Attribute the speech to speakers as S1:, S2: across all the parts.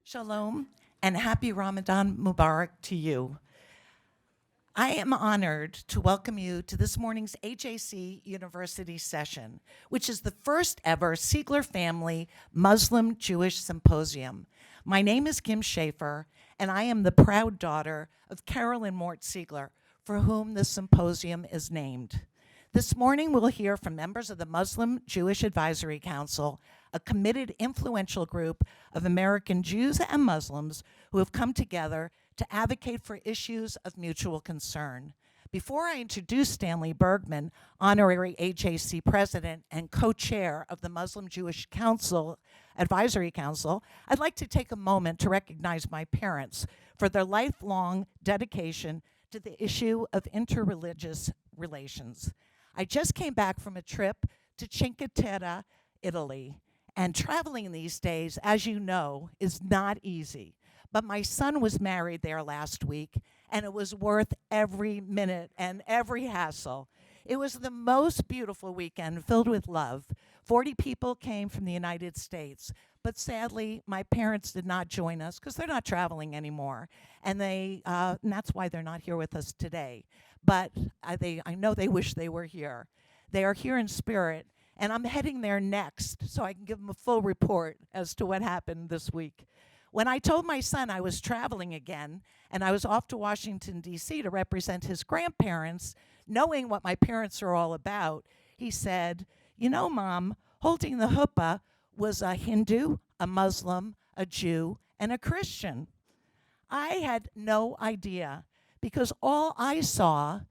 S1: Shalom and happy Ramadan Mubarak to you. I am honored to welcome you to this morning's AJC University session, which is the first ever Siegler Family Muslim-Jewish Symposium. My name is Kim Schaffer, and I am the proud daughter of Carol and Mort Siegler, for whom the symposium is named. This morning, we'll hear from members of the Muslim-Jewish Advisory Council, a committed, influential group of American Jews and Muslims who have come together to advocate for issues of mutual concern. Before I introduce Stanley Bergman, Honorary AJC President and co-chair of the Muslim-Jewish Council, Advisory Council, I'd like to take a moment to recognize my parents for their lifelong dedication to the issue of interreligious relations. I just came back from a trip to Cinque Terre, Italy, and traveling these days, as you know, is not easy. But my son was married there last week, and it was worth every minute and every hassle. It was the most beautiful weekend filled with love. 40 people came from the United States, but sadly, my parents did not join us because they're not traveling anymore, and that's why they're not here with us today. But I know they wish they were here. They are here in spirit, and I'm heading there next so I can give them a full report as to what happened this week. When I told my son I was traveling again and I was off to Washington, D.C. to represent his grandparents, knowing what my parents are all about, he said, "You know, Mom, holding the huppah was a Hindu, a Muslim, a Jew, and a Christian." I had no idea because all I saw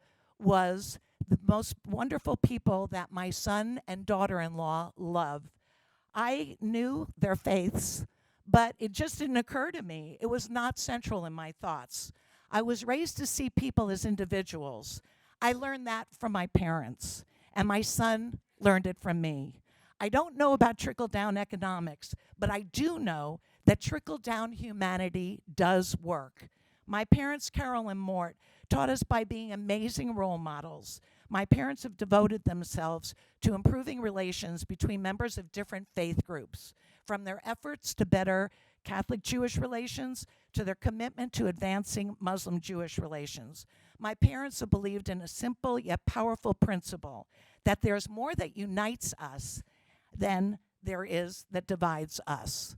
S1: was the most wonderful people that my son and daughter-in-law love. I knew their faiths, but it just didn't occur to me. It was not central in my thoughts. I was raised to see people as individuals. I learned that from my parents, and my son learned it from me. I don't know about trickle-down economics, but I do know that trickle-down humanity does work. My parents, Carol and Mort, taught us by being amazing role models. My parents have devoted themselves to improving relations between members of different faith groups, from their efforts to better Catholic-Jewish relations to their commitment to advancing Muslim-Jewish relations. My parents have believed in a simple yet powerful principle that there's more that unites us than there is that divides us.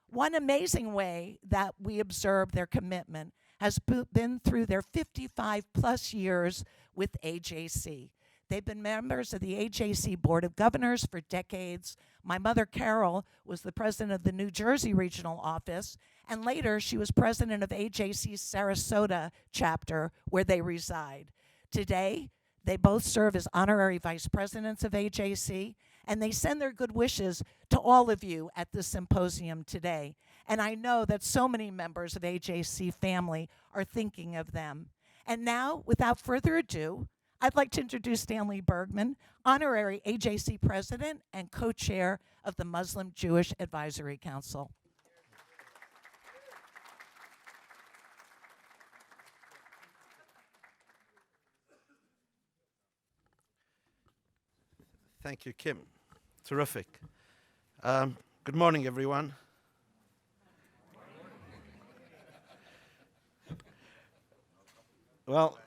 S1: One amazing way that we observe their commitment has been through their 55-plus years with AJC. They've been members of the AJC Board of Governors for decades. My mother, Carol, was the president of the New Jersey Regional Office, and later she was president of AJC's Sarasota chapter, where they reside. Today, they both serve as honorary vice presidents of AJC, and they send their good wishes to all of you at this symposium today. And I know that so many members of AJC family are thinking of them. And now, without further ado, I'd like to introduce Stanley Bergman, honorary AJC president and co-chair of the Muslim-Jewish Advisory Council.
S2: Thank you, Kim. Terrific. Good morning, everyone. Well,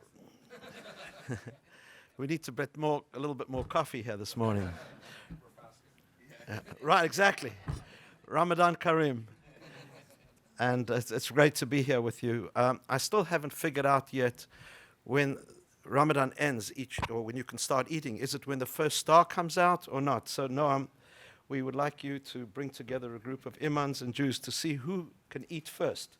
S2: we need to get a little bit more coffee here this morning. Right, exactly. Ramadan Kareem. And it's great to be here with you. I still haven't figured out yet when Ramadan ends or when you can start eating. Is it when the first star comes out or not? So Noam, we would like you to bring together a group of imams and Jews to see who can eat first.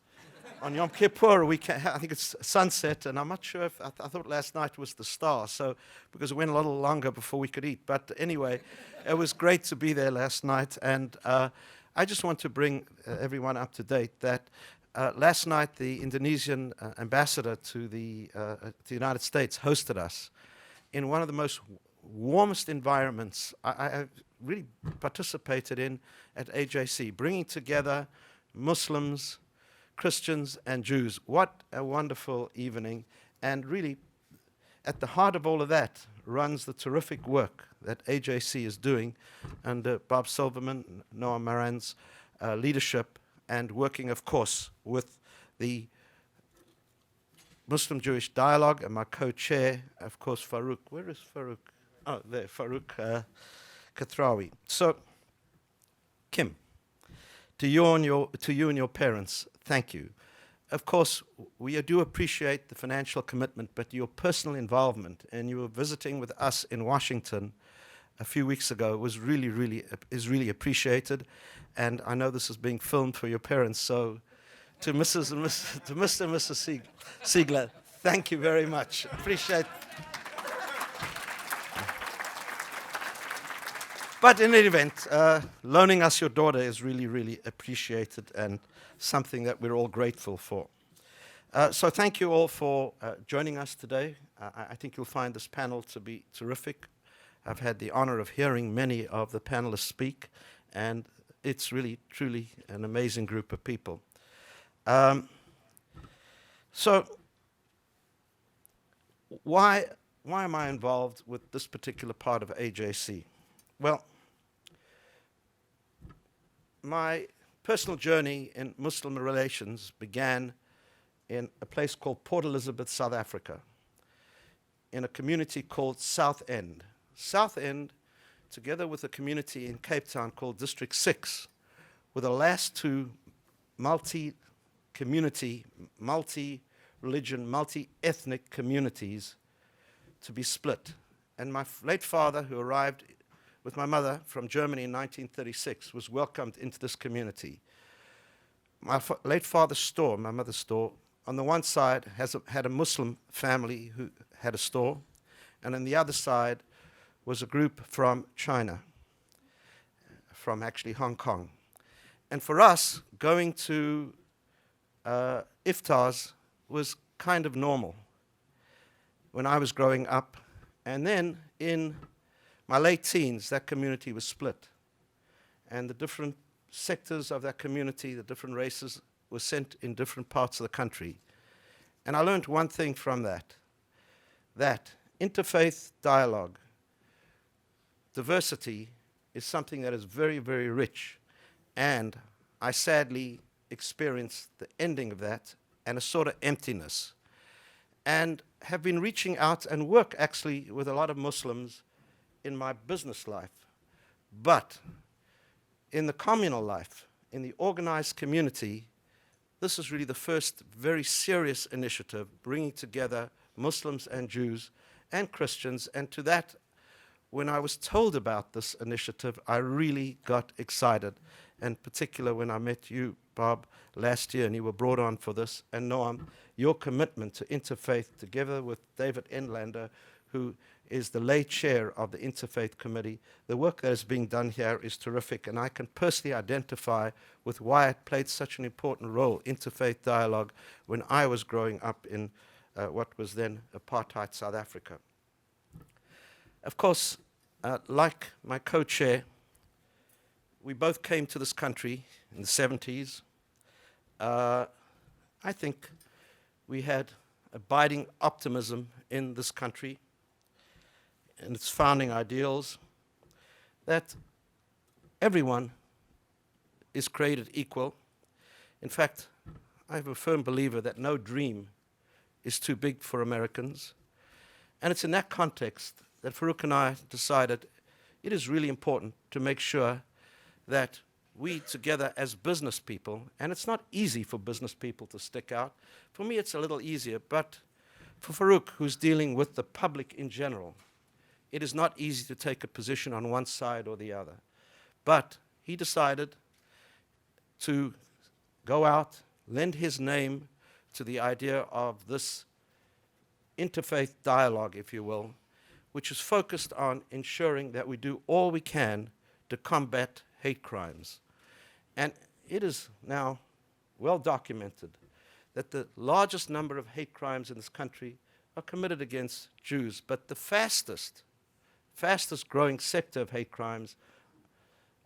S2: On Yom Kippur, I think it's sunset, and I'm not sure if, I thought last night was the star, so because it went a little longer before we could eat. But anyway, it was great to be there last night, and I just want to bring everyone up to date that last night the Indonesian ambassador to the United States hosted us in one of the most warmest environments I really participated in at AJC, bringing together Muslims, Christians, and Jews. What a wonderful evening. And really, at the heart of all of that runs the terrific work that AJC is doing under Bob Silverman, Noah Moran's leadership and working, of course, with the Muslim-Jewish Dialogue and my co-chair, of course, Farouk. Where is Farouk? Oh, there, Farouk Kathrawi. So, Kim, to you and your parents, thank you. Of course, we do appreciate the financial commitment, but your personal involvement, and you were visiting with us in Washington a few weeks ago, was really appreciated. And I know this is being filmed for your parents, so to Mrs. and to Mr. and Mrs. Siegler, thank you very much. Appreciate. But in any event, loaning us your daughter is really appreciated and something that we're all grateful for. So thank you all for joining us today. I think you'll find this panel to be terrific. I've had the honor of hearing many of the panelists speak, and it's really, truly an amazing group of people. So why am I involved with this particular part of AJC? Well, my personal journey in Muslim relations began in a place called Port Elizabeth, South Africa, in a community called South End. South End, together with a community in Cape Town called District 6, were the last two multi-community, multi-religion, multi-ethnic communities to be split. And my late father, who arrived with my mother from Germany in 1936, was welcomed into this community. My late father's store, my mother's store, on the one side had a Muslim family who had a store, and on the other side was a group from China, from actually Hong Kong. And for us, going to iftars was kind of normal when I was growing up. And then in my late teens, that community was split. And the different sectors of that community, the different races, were sent in different parts of the country. And I learned one thing from that interfaith dialogue, diversity, is something that is very rich. And I sadly experienced the ending of that and a sort of emptiness. And have been reaching out and work actually with a lot of Muslims in my business life. But in the communal life, in the organized community, this is really the first very serious initiative bringing together Muslims and Jews and Christians. And to that, when I was told about this initiative, I really got excited. In particular, when I met you, Bob, last year, and you were brought on for this, and Noam, your commitment to interfaith, together with David Enlander, who is the lay chair of the Interfaith Committee. The work that is being done here is terrific, and I can personally identify with why it played such an important role, interfaith dialogue, when I was growing up in what was then apartheid South Africa. Of course, like my co-chair, we both came to this country in the 70s. I think we had abiding optimism in this country and its founding ideals, that everyone is created equal. In fact, I'm a firm believer that no dream is too big for Americans. And it's in that context that Farouk and I decided it is really important to make sure that we together as business people, and it's not easy for business people to stick out. For me, it's a little easier, but for Farouk, who's dealing with the public in general, it is not easy to take a position on one side or the other. But he decided to go out, lend his name to the idea of this interfaith dialogue, if you will, which is focused on ensuring that we do all we can to combat hate crimes. And it is now well documented that the largest number of hate crimes in this country are committed against Jews, but the fastest growing sector of hate crimes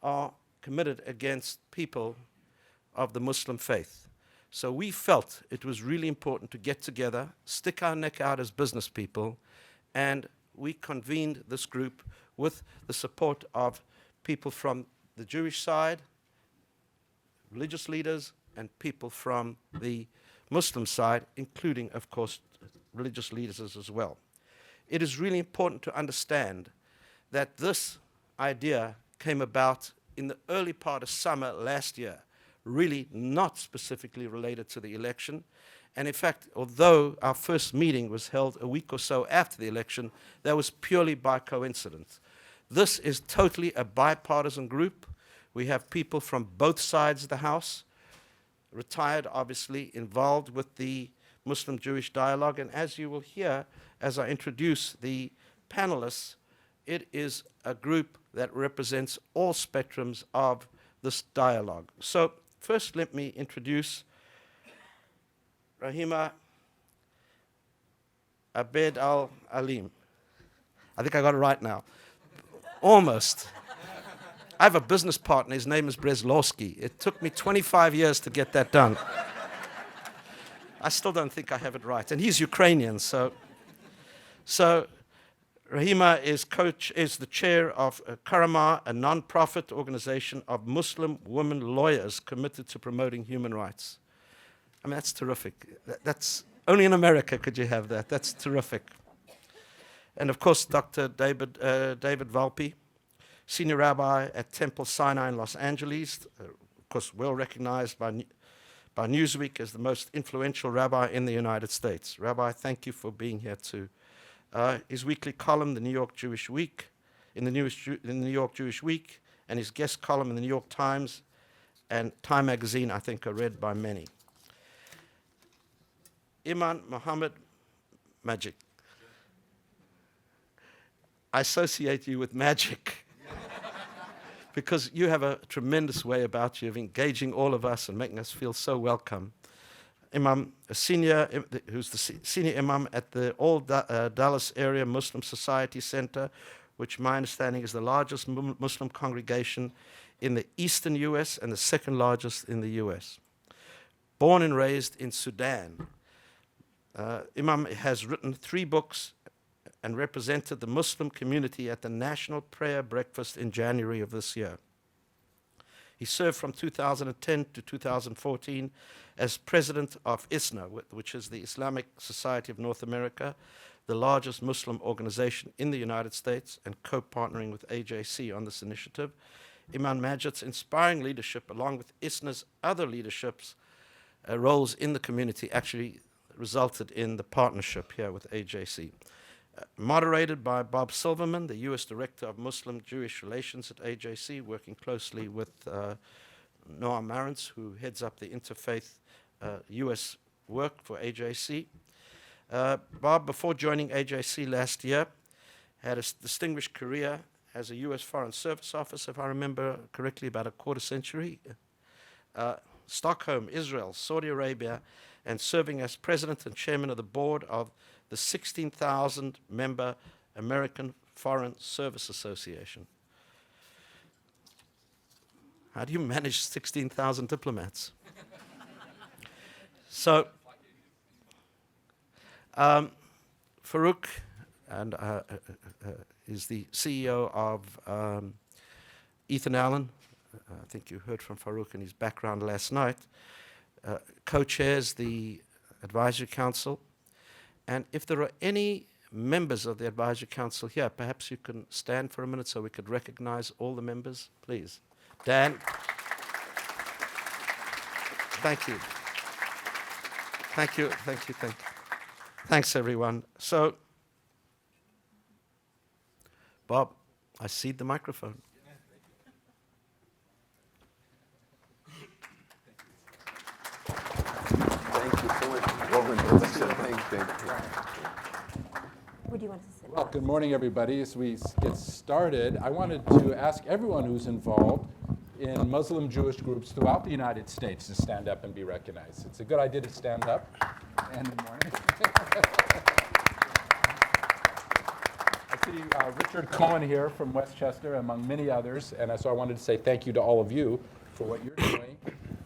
S2: are committed against people of the Muslim faith. So we felt it was really important to get together, stick our neck out as business people, and we convened this group with the support of people from the Jewish side, religious leaders and people from the Muslim side, including, of course, religious leaders as well. It is really important to understand that this idea came about in the early part of summer last year, really not specifically related to the election. And in fact, although our first meeting was held a week or so after the election, that was purely by coincidence. This is totally a bipartisan group. We have people from both sides of the House, retired, obviously, involved with the Muslim-Jewish dialogue. And as you will hear, as I introduce the panelists, it is a group that represents all spectrums of this dialogue. So first, let me introduce Raheemah Abdelaleem. I think I got it right now. Almost. I have a business partner. His name is Breslowski. It took me 25 years to get that done. I still don't think I have it right. And he's Ukrainian, so Raheemah is the chair of Karama, a non-profit organization of Muslim women lawyers committed to promoting human rights. I mean, that's terrific. That's only in America could you have that. That's terrific. And of course, Dr. David Wolpe, senior rabbi at Temple Sinai in Los Angeles, of course, well recognized by Newsweek as the most influential rabbi in the United States. Rabbi, thank you for being here too. His weekly column, the New York Jewish Week, in the New York Jewish Week, and his guest column in the New York Times and Time magazine, I think, are read by many. Imam Mohamed Magid. I associate you with magic because you have a tremendous way about you of engaging all of us and making us feel so welcome. Imam, who's the senior imam at the Dallas Area Muslim Society Center, which my understanding is the largest Muslim congregation in the eastern U.S. and the second largest in the U.S. Born and raised in Sudan, Imam has written 3 books and represented the Muslim community at the National Prayer Breakfast in January of this year. He served from 2010 to 2014 as president of ISNA, which is the Islamic Society of North America, the largest Muslim organization in the United States, and co-partnering with AJC on this initiative. Imam Magid's inspiring leadership, along with ISNA's other leaderships roles in the community, actually resulted in the partnership here with AJC. Moderated by Bob Silverman, the U.S. Director of Muslim-Jewish Relations at AJC, working closely with Noam Marantz, who heads up the interfaith U.S. work for AJC. Bob, before joining AJC last year, had a distinguished career as a U.S. Foreign Service officer, if I remember correctly, about a quarter century. Stockholm, Israel, Saudi Arabia, and serving as president and chairman of the board of the 16,000-member American Foreign Service Association. How do you manage 16,000 diplomats? So, Farouk is the CEO of Ethan Allen. I think you heard from Farouk and his background last night. Co-chairs the Advisory Council. And if there are any members of the Advisory Council here, perhaps you can stand for a minute so we could recognize all the members, please. Dan. Thank you. Thank you, thank you, thank you. Thanks, everyone. So, Bob, I cede the microphone.
S3: Thank you so much.
S4: Would you want to sit?
S5: Well, good morning, everybody. As we get started, I wanted to ask everyone who's involved in Muslim Jewish groups throughout the United States to stand up and be recognized. It's a good idea to stand up. And good morning. I see Richard Cohen here from Westchester, among many others, and so I wanted to say thank you to all of you for what you're doing.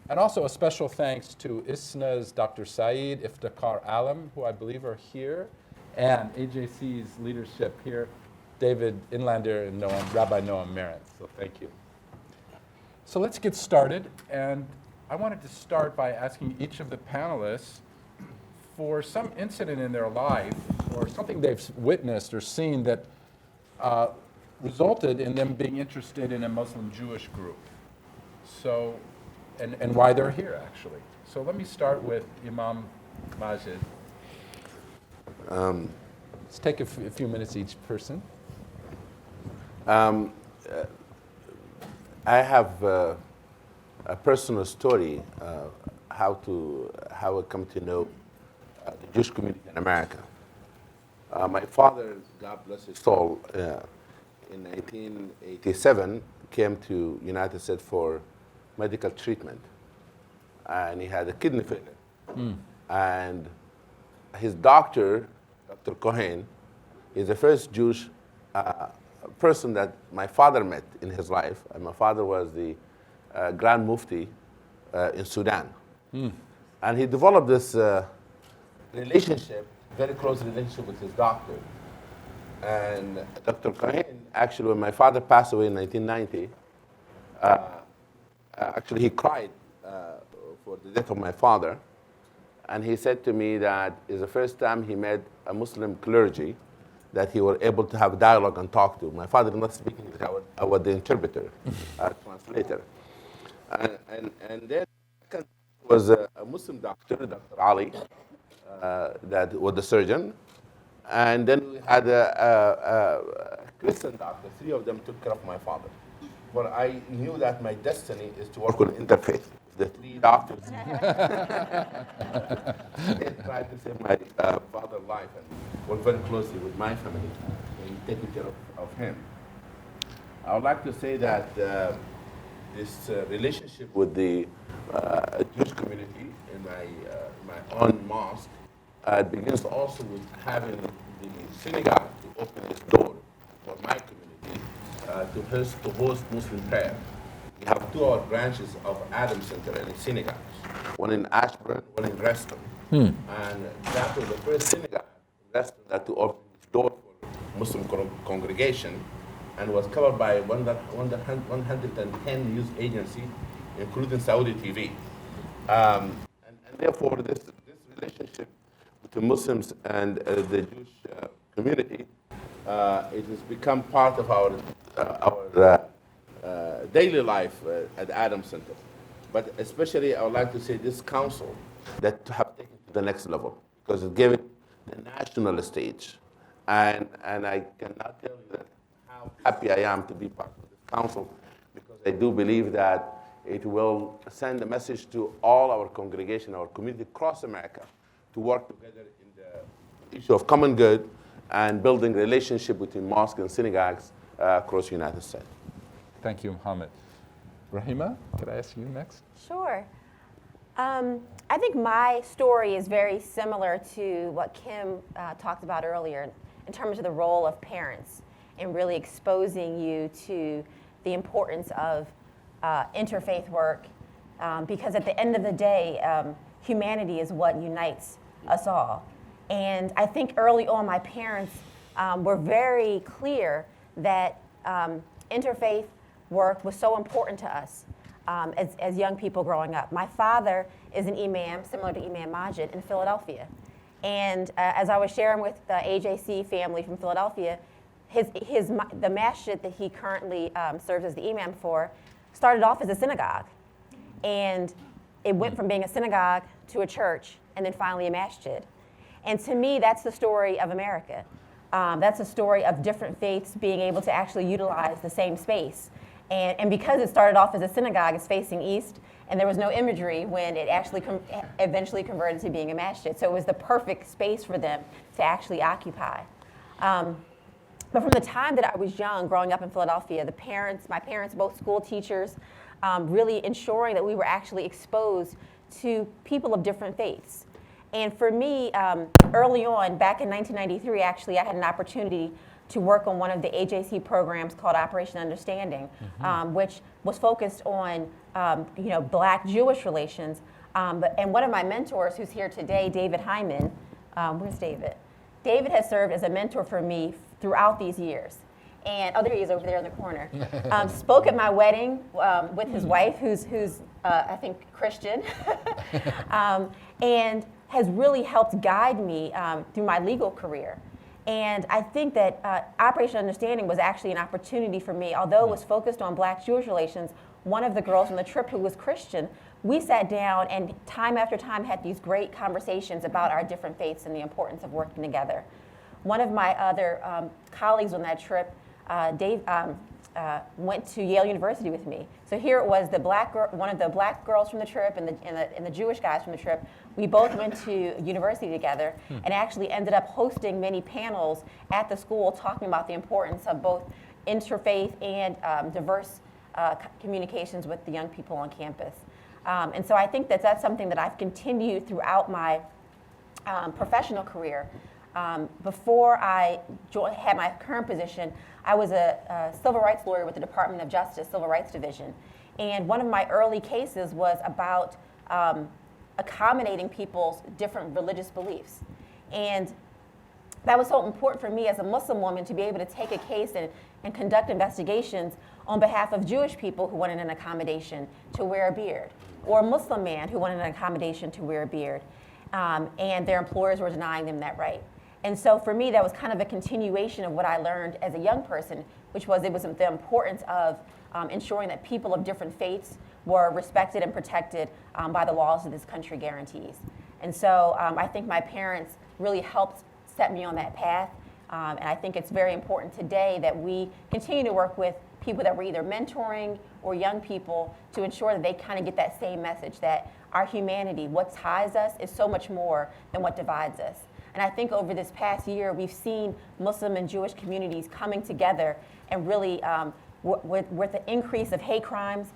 S5: And also a special thanks to ISNA's Dr. Saeed Iftikhar Alam, who I believe are here, and AJC's leadership here, David Inlander and Rabbi Noam Marantz. So thank you. So let's get started. And I wanted to start by asking each of the panelists for some incident in their life or something they've witnessed or seen that resulted in them being interested in a Muslim Jewish group. So, and why they're here, actually. So let me start with Imam Magid. Let's take a few minutes each person.
S3: I have a personal story how I come to know the Jewish community in America. My father, God bless his soul, in 1987 came to United States for medical treatment, and he had a kidney failure. And his doctor, Dr. Cohen, is the first Jewish person that my father met in his life. And my father was the Grand Mufti in Sudan. And he developed this relationship, very close relationship with his doctor. And Dr. Cohen, actually, when my father passed away in 1990, actually he cried for the death of my father. And he said to me that it's the first time he met a Muslim clergy that he was able to have dialogue and talk to. My father did not speak English. I was the interpreter, translator. And then was a Muslim doctor, Dr. Ali, that was the surgeon. And then we had a Christian doctor. Three of them took care of my father. But I knew that my destiny is to work on interfaith. The three doctors they tried to save my father's life and work very closely with my family in taking care of him. I would like to say that this relationship with the Jewish community in my own mosque begins also with having the synagogue to open its door for my community to host Muslim prayer. We have two other branches of Adam Center and synagogues, one in Ashburn, one in Reston. And that was the first synagogue in Reston that to open its door for Muslim congregation and was covered by 110 news agencies, including Saudi TV. And therefore, this relationship with the Muslims and the Jewish community, it has become part of our daily life at Adam Center. But especially, I would like to say this council that to have taken to the next level, because it gave it the national stage. And I cannot tell you that how happy I am to be part of this council, because I do believe that it will send a message to all our congregation, our community across America, to work together in the issue of common good and building relationship between mosques and synagogues across the United States.
S5: Thank you, Mohammed. Raheemah, could I ask you next?
S4: Sure. I think my story is very similar to what Kim talked about earlier in terms of the role of parents and really exposing you to the importance of interfaith work, because at the end of the day, humanity is what unites us all. And I think early on, my parents were very clear that interfaith work was so important to us as young people growing up. My father is an imam, similar to Imam Magid, in Philadelphia. And as I was sharing with the AJC family from Philadelphia, the masjid that he currently serves as the imam for started off as a synagogue. And it went from being a synagogue to a church and then finally a masjid. And to me, that's the story of America. That's a story of different faiths being able to actually utilize the same space. And because it started off as a synagogue, it's facing east, and there was no imagery when it actually eventually converted to being a masjid. So it was the perfect space for them to actually occupy. But from the time that I was young, growing up in Philadelphia, my parents, both school teachers, really ensuring that we were actually exposed to people of different faiths. And for me, early on, back in 1993, actually, I had an opportunity to work on one of the AJC programs called Operation Understanding, which was focused on Black-Jewish relations. And one of my mentors, who's here today, David Hyman, where's David? David has served as a mentor for me throughout these years. and there he is over there in the corner. Spoke at my wedding with his wife, who's I think Christian, and has really helped guide me through my legal career. And I think that Operation Understanding was actually an opportunity for me. Although it was focused on Black-Jewish relations, one of the girls on the trip who was Christian, we sat down and time after time had these great conversations about our different faiths and the importance of working together. One of my other colleagues on that trip, Dave, went to Yale University with me. So here it was, one of the Black girls from the trip and the Jewish guys from the trip. We both went to university together and actually ended up hosting many panels at the school talking about the importance of both interfaith and diverse communications with the young people on campus. And so I think that that's something that I've continued throughout my professional career. Before I had my current position, I was a civil rights lawyer with the Department of Justice Civil Rights Division. And one of my early cases was about accommodating people's different religious beliefs. And that was so important for me as a Muslim woman to be able to take a case and conduct investigations on behalf of Jewish people who wanted an accommodation to wear a beard, or a Muslim man who wanted an accommodation to wear a beard, and their employers were denying them that right. And so for me, that was kind of a continuation of what I learned as a young person, which was the importance of ensuring that people of different faiths were respected and protected by the laws that this country guarantees. And so I think my parents really helped set me on that path. And I think it's very important today that we continue to work with people that we're either mentoring or young people to ensure that they kind of get that same message that our humanity, what ties us, is so much more than what divides us. And I think over this past year, we've seen Muslim and Jewish communities coming together and really, with the increase of hate crimes,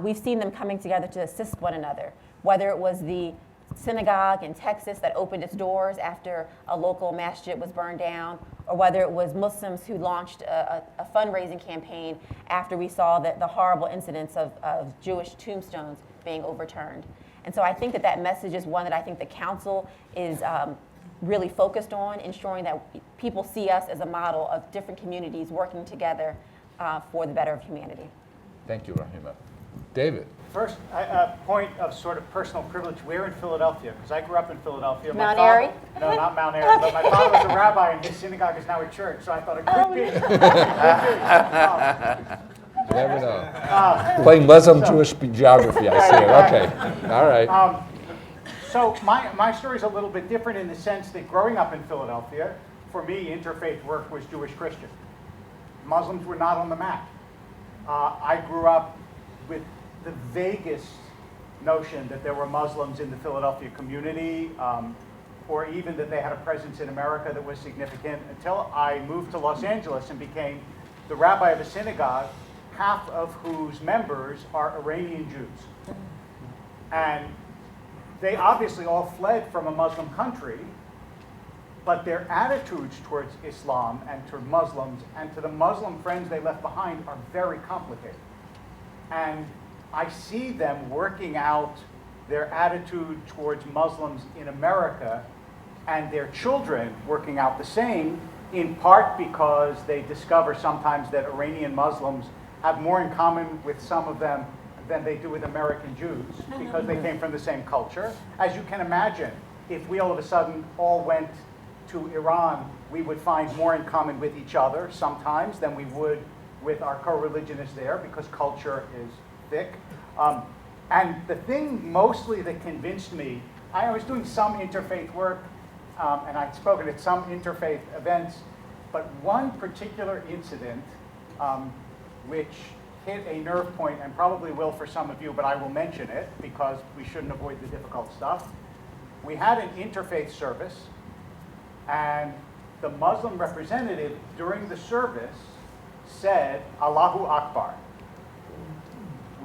S4: we've seen them coming together to assist one another, whether it was the synagogue in Texas that opened its doors after a local masjid was burned down, or whether it was Muslims who launched a fundraising campaign after we saw the horrible incidents of Jewish tombstones being overturned. And so I think that message is one that I think the council is really focused on, ensuring that people see us as a model of different communities working together for the better of humanity.
S5: Thank you, Raheemah. David.
S6: First, a point of sort of personal privilege. We're in Philadelphia, because I grew up in Philadelphia.
S4: Mount Airy?
S6: No, not Mount Airy, but my father was a rabbi, and his synagogue is now a church, so I thought it could be.
S5: You never know. Playing Muslim-Jewish geography, I see it. Okay, all right.
S6: So my story is a little bit different in the sense that growing up in Philadelphia, for me, interfaith work was Jewish-Christian. Muslims were not on the map. I grew up with the vaguest notion that there were Muslims in the Philadelphia community, or even that they had a presence in America that was significant, until I moved to Los Angeles and became the rabbi of a synagogue, half of whose members are Iranian Jews. And they obviously all fled from a Muslim country, but their attitudes towards Islam and to Muslims and to the Muslim friends they left behind are very complicated. And I see them working out their attitude towards Muslims in America, and their children working out the same, in part because they discover sometimes that Iranian Muslims have more in common with some of them than they do with American Jews, because they came from the same culture. As you can imagine, if we all of a sudden all went to Iran, we would find more in common with each other sometimes than we would with our co-religionists there, because culture is thick. And the thing mostly that convinced me, I was doing some interfaith work, and I'd spoken at some interfaith events, but one particular incident which hit a nerve point, and probably will for some of you, but I will mention it because we shouldn't avoid the difficult stuff. We had an interfaith service, and the Muslim representative during the service said, Allahu Akbar,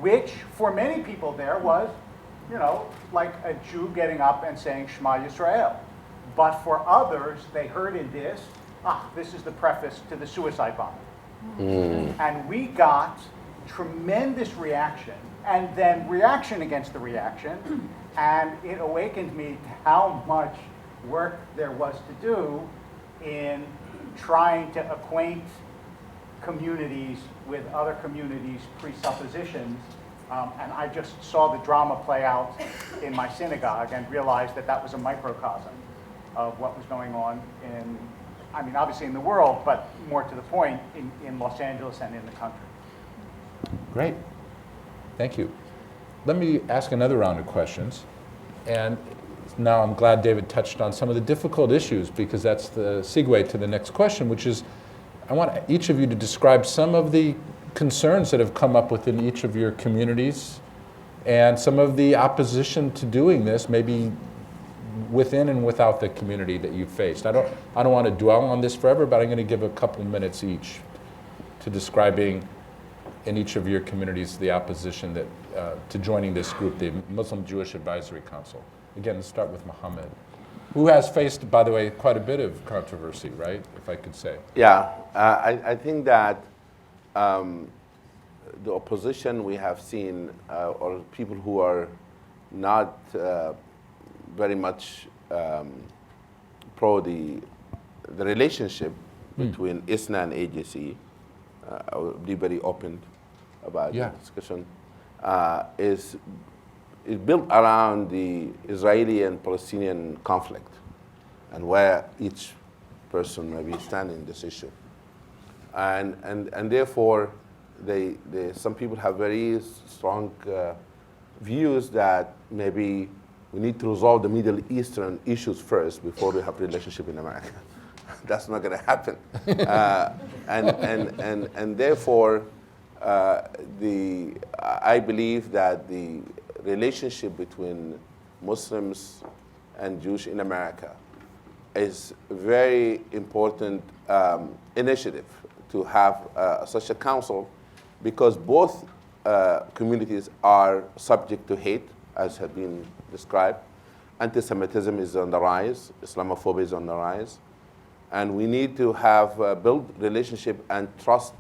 S6: which for many people there was, like a Jew getting up and saying Shema Yisrael. But for others, they heard in this, this is the preface to the suicide bomber. And we got tremendous reaction, and then reaction against the reaction, and it awakened me to how much work there was to do in trying to acquaint communities with other communities' presuppositions. And I just saw the drama play out in my synagogue and realized that that was a microcosm of what was going on in, I mean, obviously in the world, but more to the point, in Los Angeles and in the country.
S5: Great. Thank you. Let me ask another round of questions. And now I'm glad David touched on some of the difficult issues, because that's the segue to the next question, which is, I want each of you to describe some of the concerns that have come up within each of your communities and some of the opposition to doing this, maybe within and without the community that you've faced. I don't want to dwell on this forever, but I'm going to give a couple minutes each to describing in each of your communities the opposition that to joining this group, the Muslim Jewish Advisory Council. Again, let's start with Mohamed, who has faced, by the way, quite a bit of controversy, right, if I could say.
S3: Yeah, I think that the opposition we have seen, or people who are not very much pro the relationship between ISNA and AJC, I will be very open about the discussion, is built around the Israeli and Palestinian conflict and where each person may be standing in this issue. And therefore, some people have very strong views that maybe we need to resolve the Middle Eastern issues first before we have a relationship in America. That's not going to happen. And therefore, I believe that the relationship between Muslims and Jews in America is a very important initiative to have such a council, because both communities are subject to hate, as has been described. Anti-Semitism is on the rise, Islamophobia is on the rise, and we need to have build relationship and trust,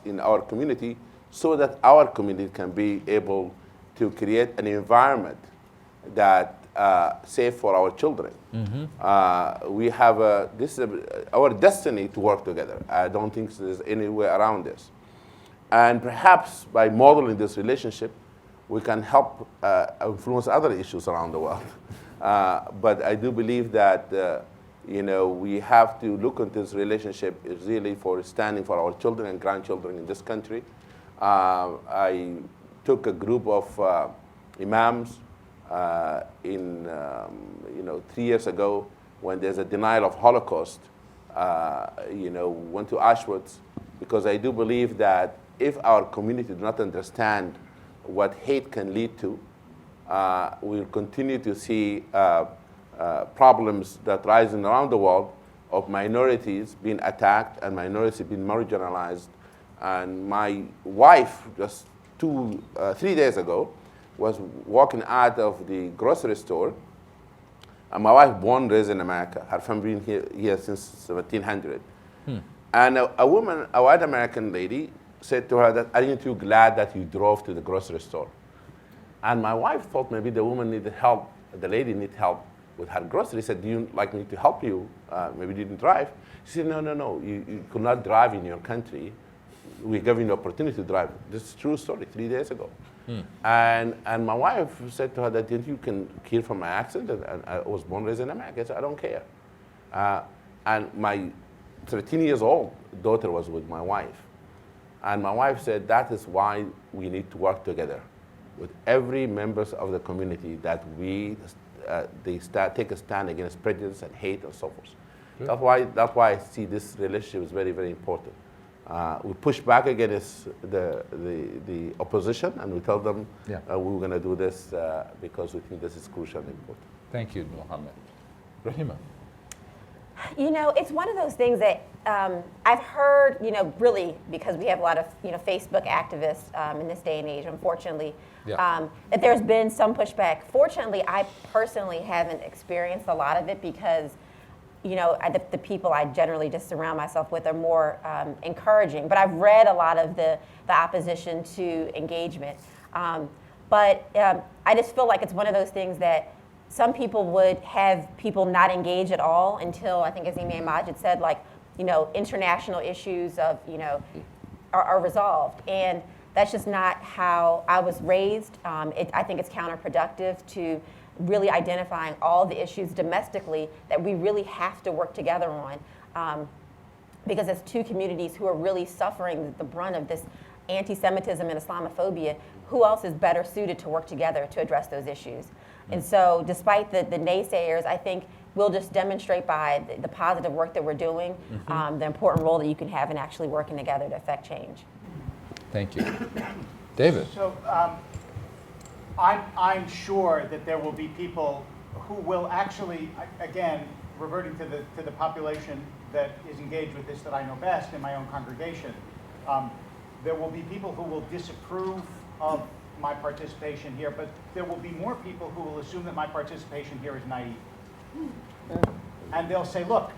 S3: in our community, so that our community can be able to create an environment that safe for our children. We have this is our destiny to work together. I don't think there's any way around this. And perhaps by modeling this relationship, we can help influence other issues around the world. But I do believe that we have to look at this relationship is really for standing for our children and grandchildren in this country. I took a group of imams in 3 years ago, when there's a denial of Holocaust, went to Auschwitz, because I do believe that if our community do not understand what hate can lead to, we'll continue to see problems that rising around the world of minorities being attacked and minorities being marginalized. And my wife, just 3 days ago, was walking out of the grocery store. And my wife, born and raised in America, her family been here since 1700. And a woman, a white American lady, said to her that, "Aren't you glad that you drove to the grocery store?" And my wife thought maybe the woman needed help, the lady needed help with her groceries. Said, "Do you like me to help you? Maybe you didn't drive." She said, no, you could not drive in your country. We gave you the opportunity to drive. This is a true story, 3 days ago. And my wife said to her that, "Didn't you can hear from my accent? And I was born and raised in America." I said, "I don't care." And my 13 years old daughter was with my wife. And my wife said, that is why we need to work together with every members of the community, that take a stand against prejudice and hate and so forth. That's why I see this relationship is very, very important. We push back against the opposition, and we tell them we're going to do this because we think this is crucial and important.
S5: Thank you, Mohamed. Raheemah.
S4: It's one of those things that I've heard, really, because we have a lot of, Facebook activists in this day and age, unfortunately, that there's been some pushback. Fortunately, I personally haven't experienced a lot of it, because the people I generally just surround myself with are more encouraging. But I've read a lot of the opposition to engagement. But I just feel like it's one of those things that some people would have people not engage at all until, I think as Imam Magid said, like, international issues of, are resolved. And that's just not how I was raised. I think it's counterproductive to really identifying all the issues domestically that we really have to work together on. Because as two communities who are really suffering the brunt of this anti-Semitism and Islamophobia, who else is better suited to work together to address those issues? And so despite the naysayers, I think we'll just demonstrate by the positive work that we're doing, the important role that you can have in actually working together to affect change.
S5: Thank you. David.
S6: So I'm sure that there will be people who will actually, again, reverting to the population that is engaged with this that I know best in my own congregation, there will be people who will disapprove of my participation here, but there will be more people who will assume that my participation here is naive. And they'll say, look,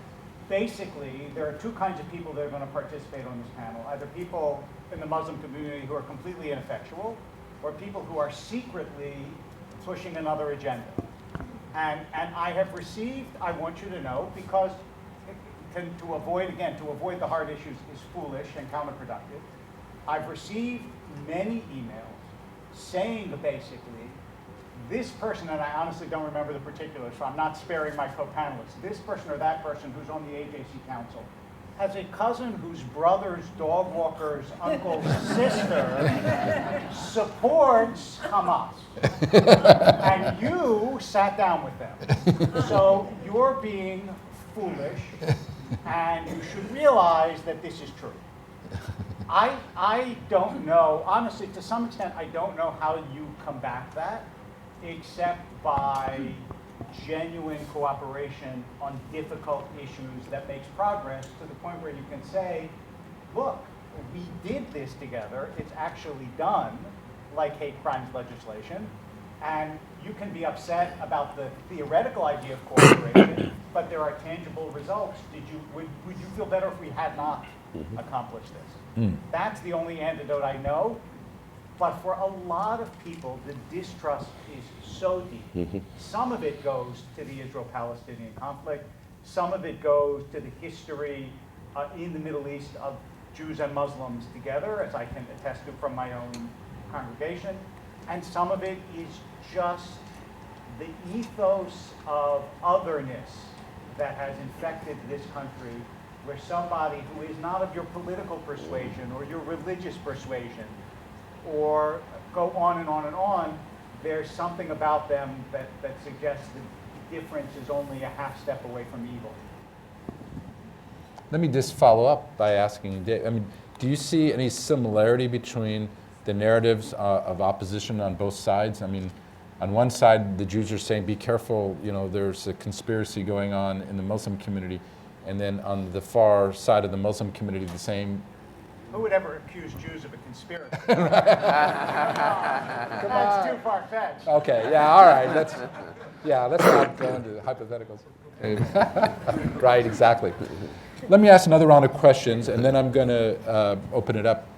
S6: basically, there are two kinds of people that are going to participate on this panel. Either people in the Muslim community who are completely ineffectual, or people who are secretly pushing another agenda. And I have received, I want you to know, because to avoid the hard issues is foolish and counterproductive, I've received many emails saying basically, this person, and I honestly don't remember the particulars, so I'm not sparing my co-panelists, this person or that person who's on the AJC Council has a cousin whose brother's dog walker's uncle's sister supports Hamas. And you sat down with them. So you're being foolish, and you should realize that this is true. I don't know, honestly, to some extent, I don't know how you combat that, except by genuine cooperation on difficult issues that makes progress to the point where you can say, look, we did this together, it's actually done, like hate crimes legislation, and you can be upset about the theoretical idea of cooperation, but there are tangible results. Would you feel better if we had not accomplished this? That's the only antidote I know. But for a lot of people, the distrust is so deep. Some of it goes to the Israel-Palestinian conflict. Some of it goes to the history in the Middle East of Jews and Muslims together, as I can attest to from my own congregation. And some of it is just the ethos of otherness that has infected this country, where somebody who is not of your political persuasion or your religious persuasion, or go on and on and on, there's something about them that suggests that the difference is only a half step away from evil.
S5: Let me just follow up by asking Dave, do you see any similarity between the narratives of opposition on both sides? On one side, the Jews are saying, be careful, there's a conspiracy going on in the Muslim community. And then on the far side of the Muslim community, the same.
S6: Who would ever accuse Jews of a conspiracy? That's too far-fetched.
S5: Okay, yeah, all right. Let's not go into hypotheticals. Right, exactly. Let me ask another round of questions, and then I'm going to open it up,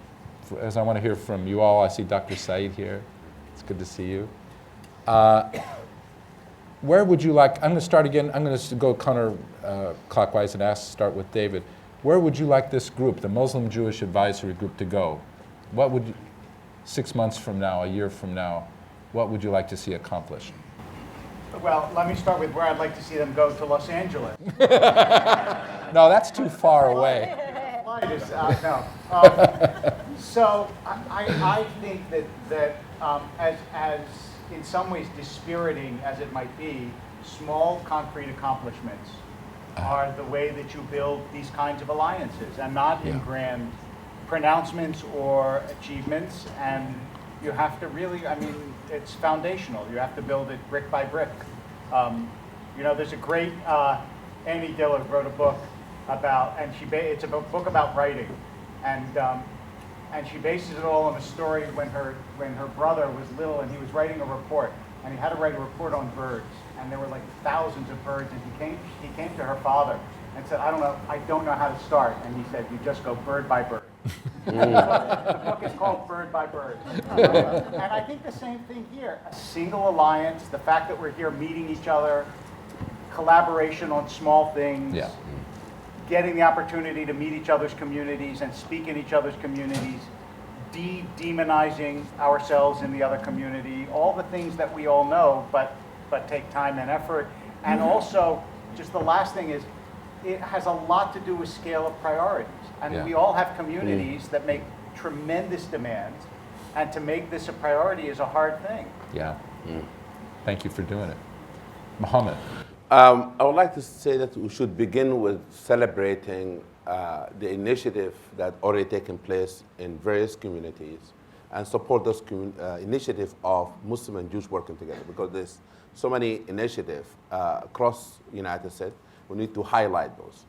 S5: as I want to hear from you all. I see Dr. Said here. It's good to see you. Where would you like, I'm going to start again, I'm going to go counterclockwise and start with David. Where would you like this group, the Muslim Jewish Advisory Group, to go? What would 6 months from now, a year from now, what would you like to see accomplished?
S6: Well, let me start with where I'd like to see them go to Los Angeles.
S5: No, that's too far away.
S6: No. So I think that as in some ways dispiriting as it might be, small concrete accomplishments are the way that you build these kinds of alliances, and not in grand pronouncements or achievements. And you have to really, it's foundational. You have to build it brick by brick. There's a great, Annie Dillard wrote a book about, and it's a book about writing, and she bases it all on a story when her brother was little and he was writing a report, and he had to write a report on birds, and there were like thousands of birds, and he came to her father and said, I don't know how to start, and he said, you just go bird by bird. The book is called Bird by Bird. And I think the same thing here. A single alliance, the fact that we're here meeting each other, collaboration on small things,
S5: Yeah.
S6: getting the opportunity to meet each other's communities and speak in each other's communities, de-demonizing ourselves in the other community, all the things that we all know, but take time and effort. And also, just the last thing is, it has a lot to do with scale of priorities. And
S5: Yeah.
S6: we all have communities that make tremendous demands, and to make this a priority is a hard thing.
S5: Yeah. Thank you for doing it. Mohamed.
S3: I would like to say that we should begin with celebrating the initiative that already taken place in various communities and support those initiatives of Muslim and Jews working together, because there's so many initiatives across the United States. We need to highlight those.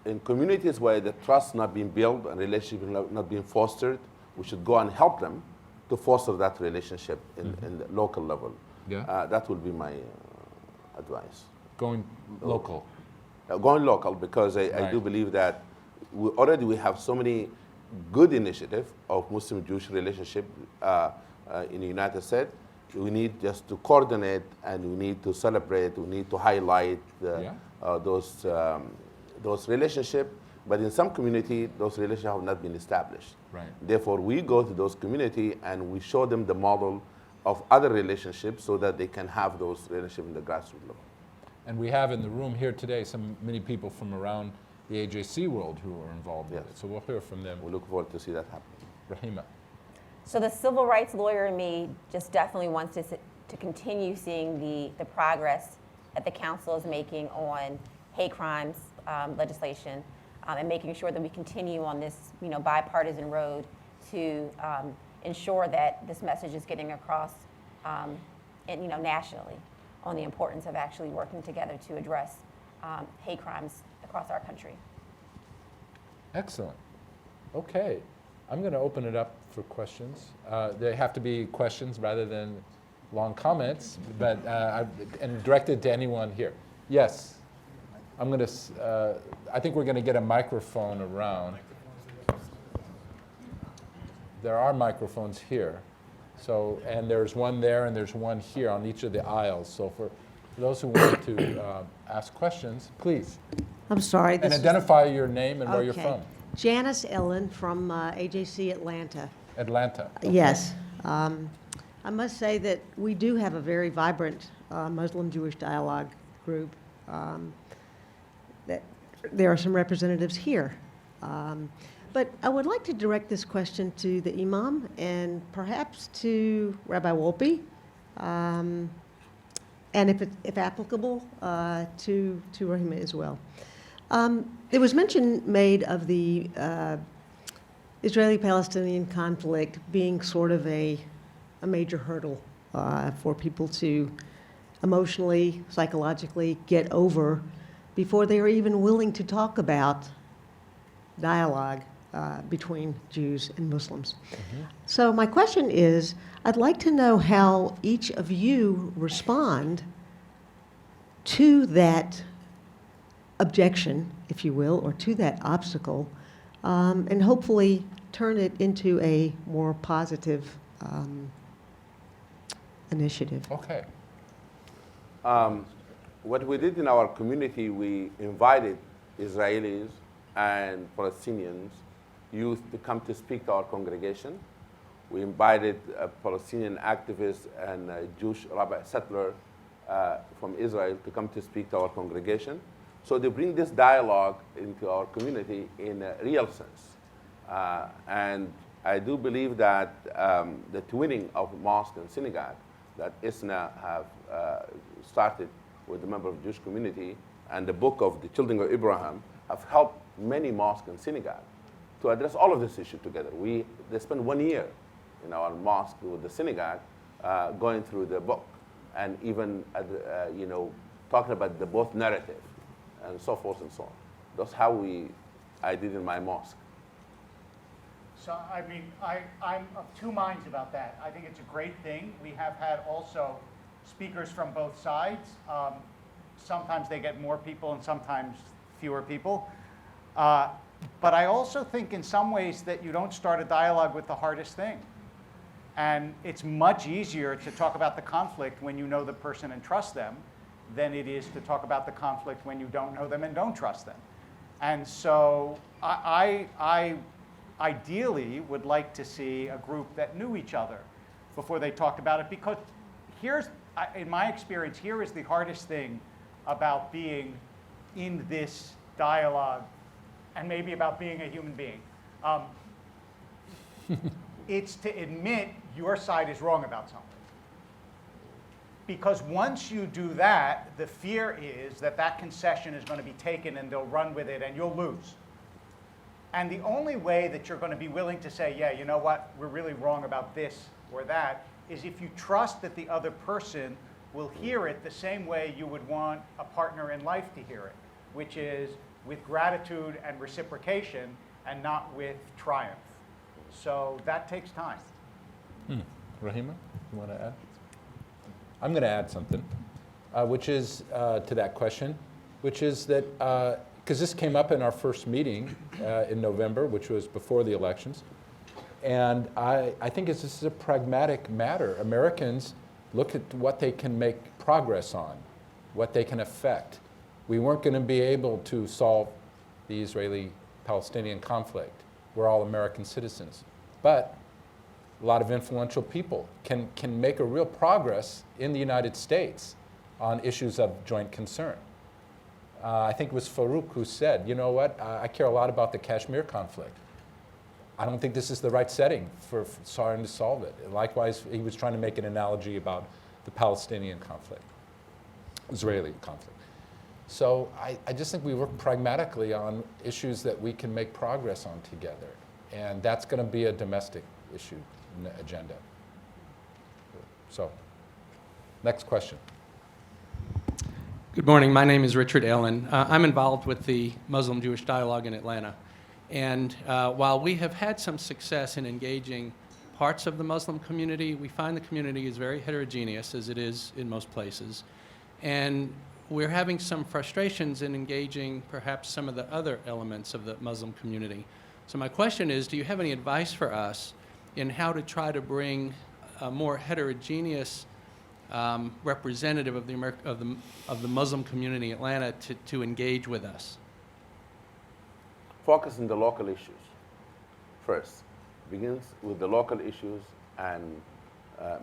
S3: In communities where the trust not being built and relationship not being fostered, we should go and help them to foster that relationship in the local level.
S5: Yeah.
S3: That would be my advice.
S5: Going local.
S3: Going local, because I
S5: Right.
S3: do believe that we have so many good initiatives of Muslim-Jewish relationship in the United States. We need just to coordinate, and we need to celebrate. We need to highlight those relationships. But in some community, those relationships have not been established.
S5: Right.
S3: Therefore, we go to those community and we show them the model of other relationships so that they can have those relationships in the grassroots level.
S5: And we have in the room here today many people from around the AJC world who are involved
S3: Yes.
S5: with it. So we'll hear from them.
S3: We look forward to see that happen.
S5: Raheemah.
S4: So the civil rights lawyer in me just definitely wants to continue seeing the progress that the council is making on hate crimes legislation, and making sure that we continue on this bipartisan road to ensure that this message is getting across and, nationally on the importance of actually working together to address hate crimes across our country.
S5: Excellent. Okay. I'm going to open it up for questions. They have to be questions rather than long comments, but and directed to anyone here. Yes. I'm going to. I think we're going to get a microphone around. There are microphones here, so and there's one there and there's one here on each of the aisles. So for those who want to ask questions, please.
S7: I'm sorry.
S5: And identify your name and where you're from.
S7: Janice Ellen from AJC Atlanta.
S5: Atlanta. Okay.
S7: Yes. I must say that we do have a very vibrant Muslim-Jewish dialogue group. That there are some representatives here. But I would like to direct this question to the Imam and perhaps to Rabbi Wolpe, and if applicable, to Raheemah as well. There was mention made of the Israeli-Palestinian conflict being sort of a major hurdle for people to emotionally, psychologically get over before they are even willing to talk about dialogue between Jews and Muslims. Mm-hmm. So my question is, I'd like to know how each of you respond to that objection, if you will, or to that obstacle, and hopefully turn it into a more positive initiative.
S5: Okay.
S3: What we did in our community, we invited Israelis and Palestinians youth to come to speak to our congregation. We invited a Palestinian activist and a Jewish rabbi settler from Israel to come to speak to our congregation. So they bring this dialogue into our community in a real sense. And I do believe that the twinning of mosque and synagogue that ISNA have started with the member of the Jewish community and the book of the children of Abraham have helped many mosques and synagogues to address all of this issue together. They spent 1 year in our mosque with the synagogue going through the book and even talking about the both narrative and so forth and so on. That's how I did in my mosque.
S6: So, I mean, I'm of two minds about that. I think it's a great thing. We have had also speakers from both sides. Sometimes they get more people and sometimes fewer people. But I also think in some ways that you don't start a dialogue with the hardest thing. And it's much easier to talk about the conflict when you know the person and trust them than it is to talk about the conflict when you don't know them and don't trust them. And so I ideally would like to see a group that knew each other before they talked about it, because in my experience, here is the hardest thing about being in this dialogue and maybe about being a human being. It's to admit your side is wrong about something. Because once you do that, the fear is that that concession is going to be taken and they'll run with it and you'll lose. And the only way that you're going to be willing to say, yeah, you know what, we're really wrong about this or that, is if you trust that the other person will hear it the same way you would want a partner in life to hear it, which is with gratitude and reciprocation and not with triumph. So that takes time.
S5: Raheemah, you want to add? I'm going to add something, which is to that question, which is that, because this came up in our first meeting in November, which was before the elections, and I think this is a pragmatic matter. Americans look at what they can make progress on, what they can affect. We weren't going to be able to solve the Israeli-Palestinian conflict. We're all American citizens. But a lot of influential people can make a real progress in the United States on issues of joint concern. I think it was Farouk who said, you know what, I care a lot about the Kashmir conflict. I don't think this is the right setting for starting to solve it. Likewise, he was trying to make an analogy about the Palestinian conflict, Israeli conflict. So I just think we work pragmatically on issues that we can make progress on together. And that's going to be a domestic issue agenda. So, next question.
S8: Good morning. My name is Richard Allen. I'm involved with the Muslim-Jewish Dialogue in Atlanta. And while we have had some success in engaging parts of the Muslim community, we find the community is very heterogeneous, as it is in most places. And we're having some frustrations in engaging perhaps some of the other elements of the Muslim community. So my question is, do you have any advice for us in how to try to bring a more heterogeneous representative of the Muslim community in Atlanta to engage with us?
S3: Focus on the local issues first. Begins with the local issues and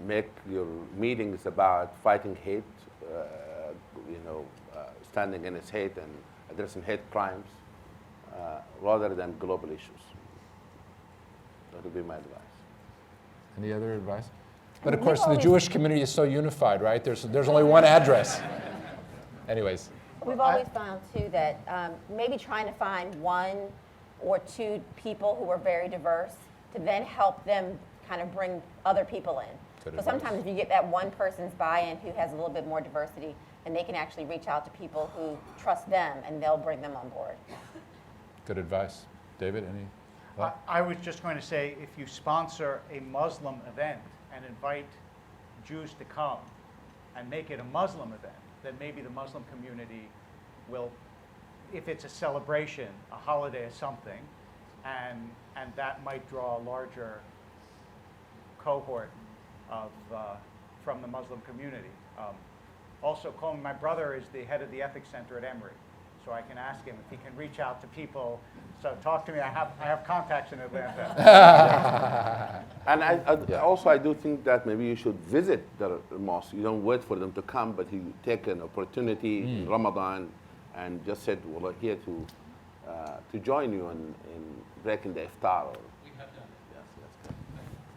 S3: make your meetings about fighting hate, standing against hate and addressing hate crimes rather than global issues. That would be my advice.
S5: Any other advice? But of course, the Jewish community is so unified, right? There's only one address. Anyways.
S4: We've always found, too, that maybe trying to find one or two people who are very diverse to then help them kind of bring other people in. So sometimes if you get that one person's buy-in who has a little bit more diversity, and they can actually reach out to people who trust them, and they'll bring them on board.
S5: Good advice. David, any?
S6: I was just going to say, if you sponsor a Muslim event and invite Jews to come and make it a Muslim event, then maybe the Muslim community will, if it's a celebration, a holiday or something, and that might draw a larger cohort of, from the Muslim community. Also, Coleman, my brother is the head of the Ethics Center at Emory, so I can ask him if he can reach out to people. So talk to me. I have contacts in Atlanta.
S3: And I do think that maybe you should visit the mosque. You don't wait for them to come, but you take an opportunity in Ramadan and just said, well, we're here to join you in breaking the iftar.
S8: We have done it.
S3: Yes.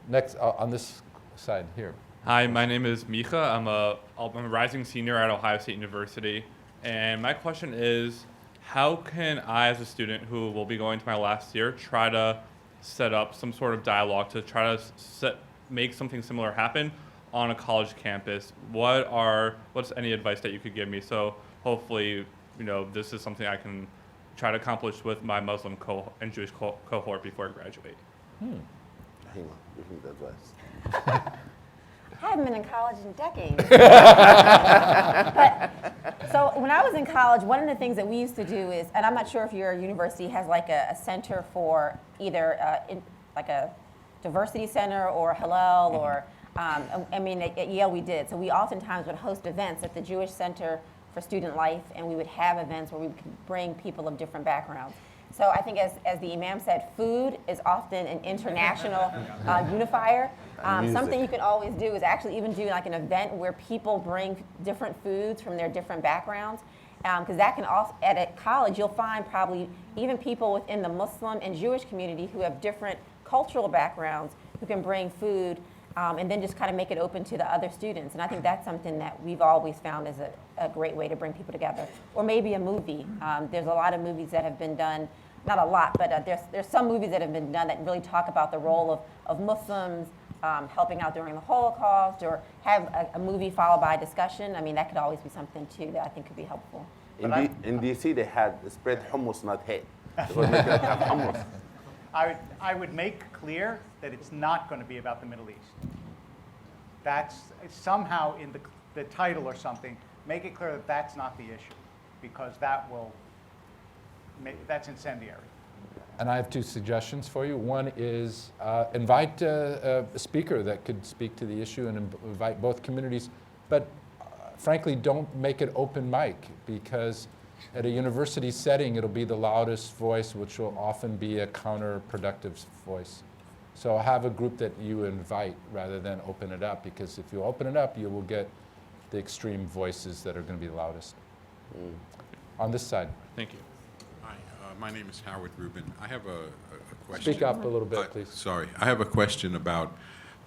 S5: Next, on this side here.
S9: Hi, my name is Micha. I'm a rising senior at Ohio State University. And my question is, how can I, as a student who will be going to my last year, try to set up some sort of dialogue to try to make something similar happen on a college campus? What's any advice that you could give me? So hopefully, this is something I can try to accomplish with my Muslim and Jewish cohort before I graduate.
S3: Hang on, give me the advice.
S4: I haven't been in college in decades. So when I was in college, one of the things that we used to do is, and I'm not sure if your university has like a center for either like a diversity center or Hillel or, I mean, at Yale we did. So we oftentimes would host events at the Jewish Center for Student Life, and we would have events where we could bring people of different backgrounds. So I think as the Imam said, food is often an international unifier. Something you can always do is actually even do like an event where people bring different foods from their different backgrounds. Because that can also, at a college, you'll find probably even people within the Muslim and Jewish community who have different cultural backgrounds who can bring food and then just kind of make it open to the other students. And I think that's something that we've always found is a great way to bring people together. Or maybe a movie. There's a lot of movies that have been done, not a lot, but there's some movies that have been done that really talk about the role of Muslims helping out during the Holocaust, or have a movie followed by a discussion. I mean, that could always be something too that I think could be helpful.
S3: In DC, they had spread hummus, not hate. They would make it have hummus.
S6: I would make clear that it's not going to be about the Middle East. That's somehow in the title or something, make it clear that that's not the issue, because that's incendiary.
S5: And I have two suggestions for you. One is invite a speaker that could speak to the issue and invite both communities. But frankly, don't make it open mic, because at a university setting, it'll be the loudest voice, which will often be a counterproductive voice. So have a group that you invite rather than open it up, because if you open it up, you will get the extreme voices that are going to be the loudest. On this side.
S9: Thank you.
S10: Hi, my name is Howard Rubin. I have a question.
S5: Speak up a little bit, please.
S10: Sorry. I have a question about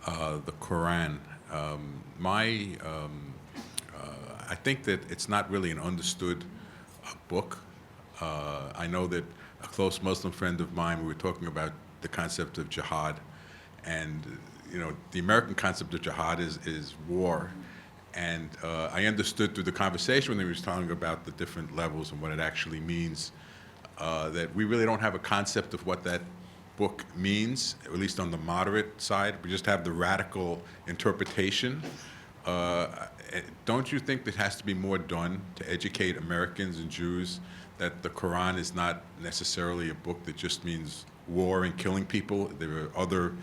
S10: the Quran. I think that it's not really an understood book. I know that a close Muslim friend of mine, we were talking about the concept of jihad, and the American concept of jihad is war. And I understood through the conversation when he was talking about the different levels and what it actually means, that we really don't have a concept of what that book means, at least on the moderate side. We just have the radical interpretation. Don't you think that has to be more done to educate Americans and Jews that the Quran is not necessarily a book that just means war and killing people? There are other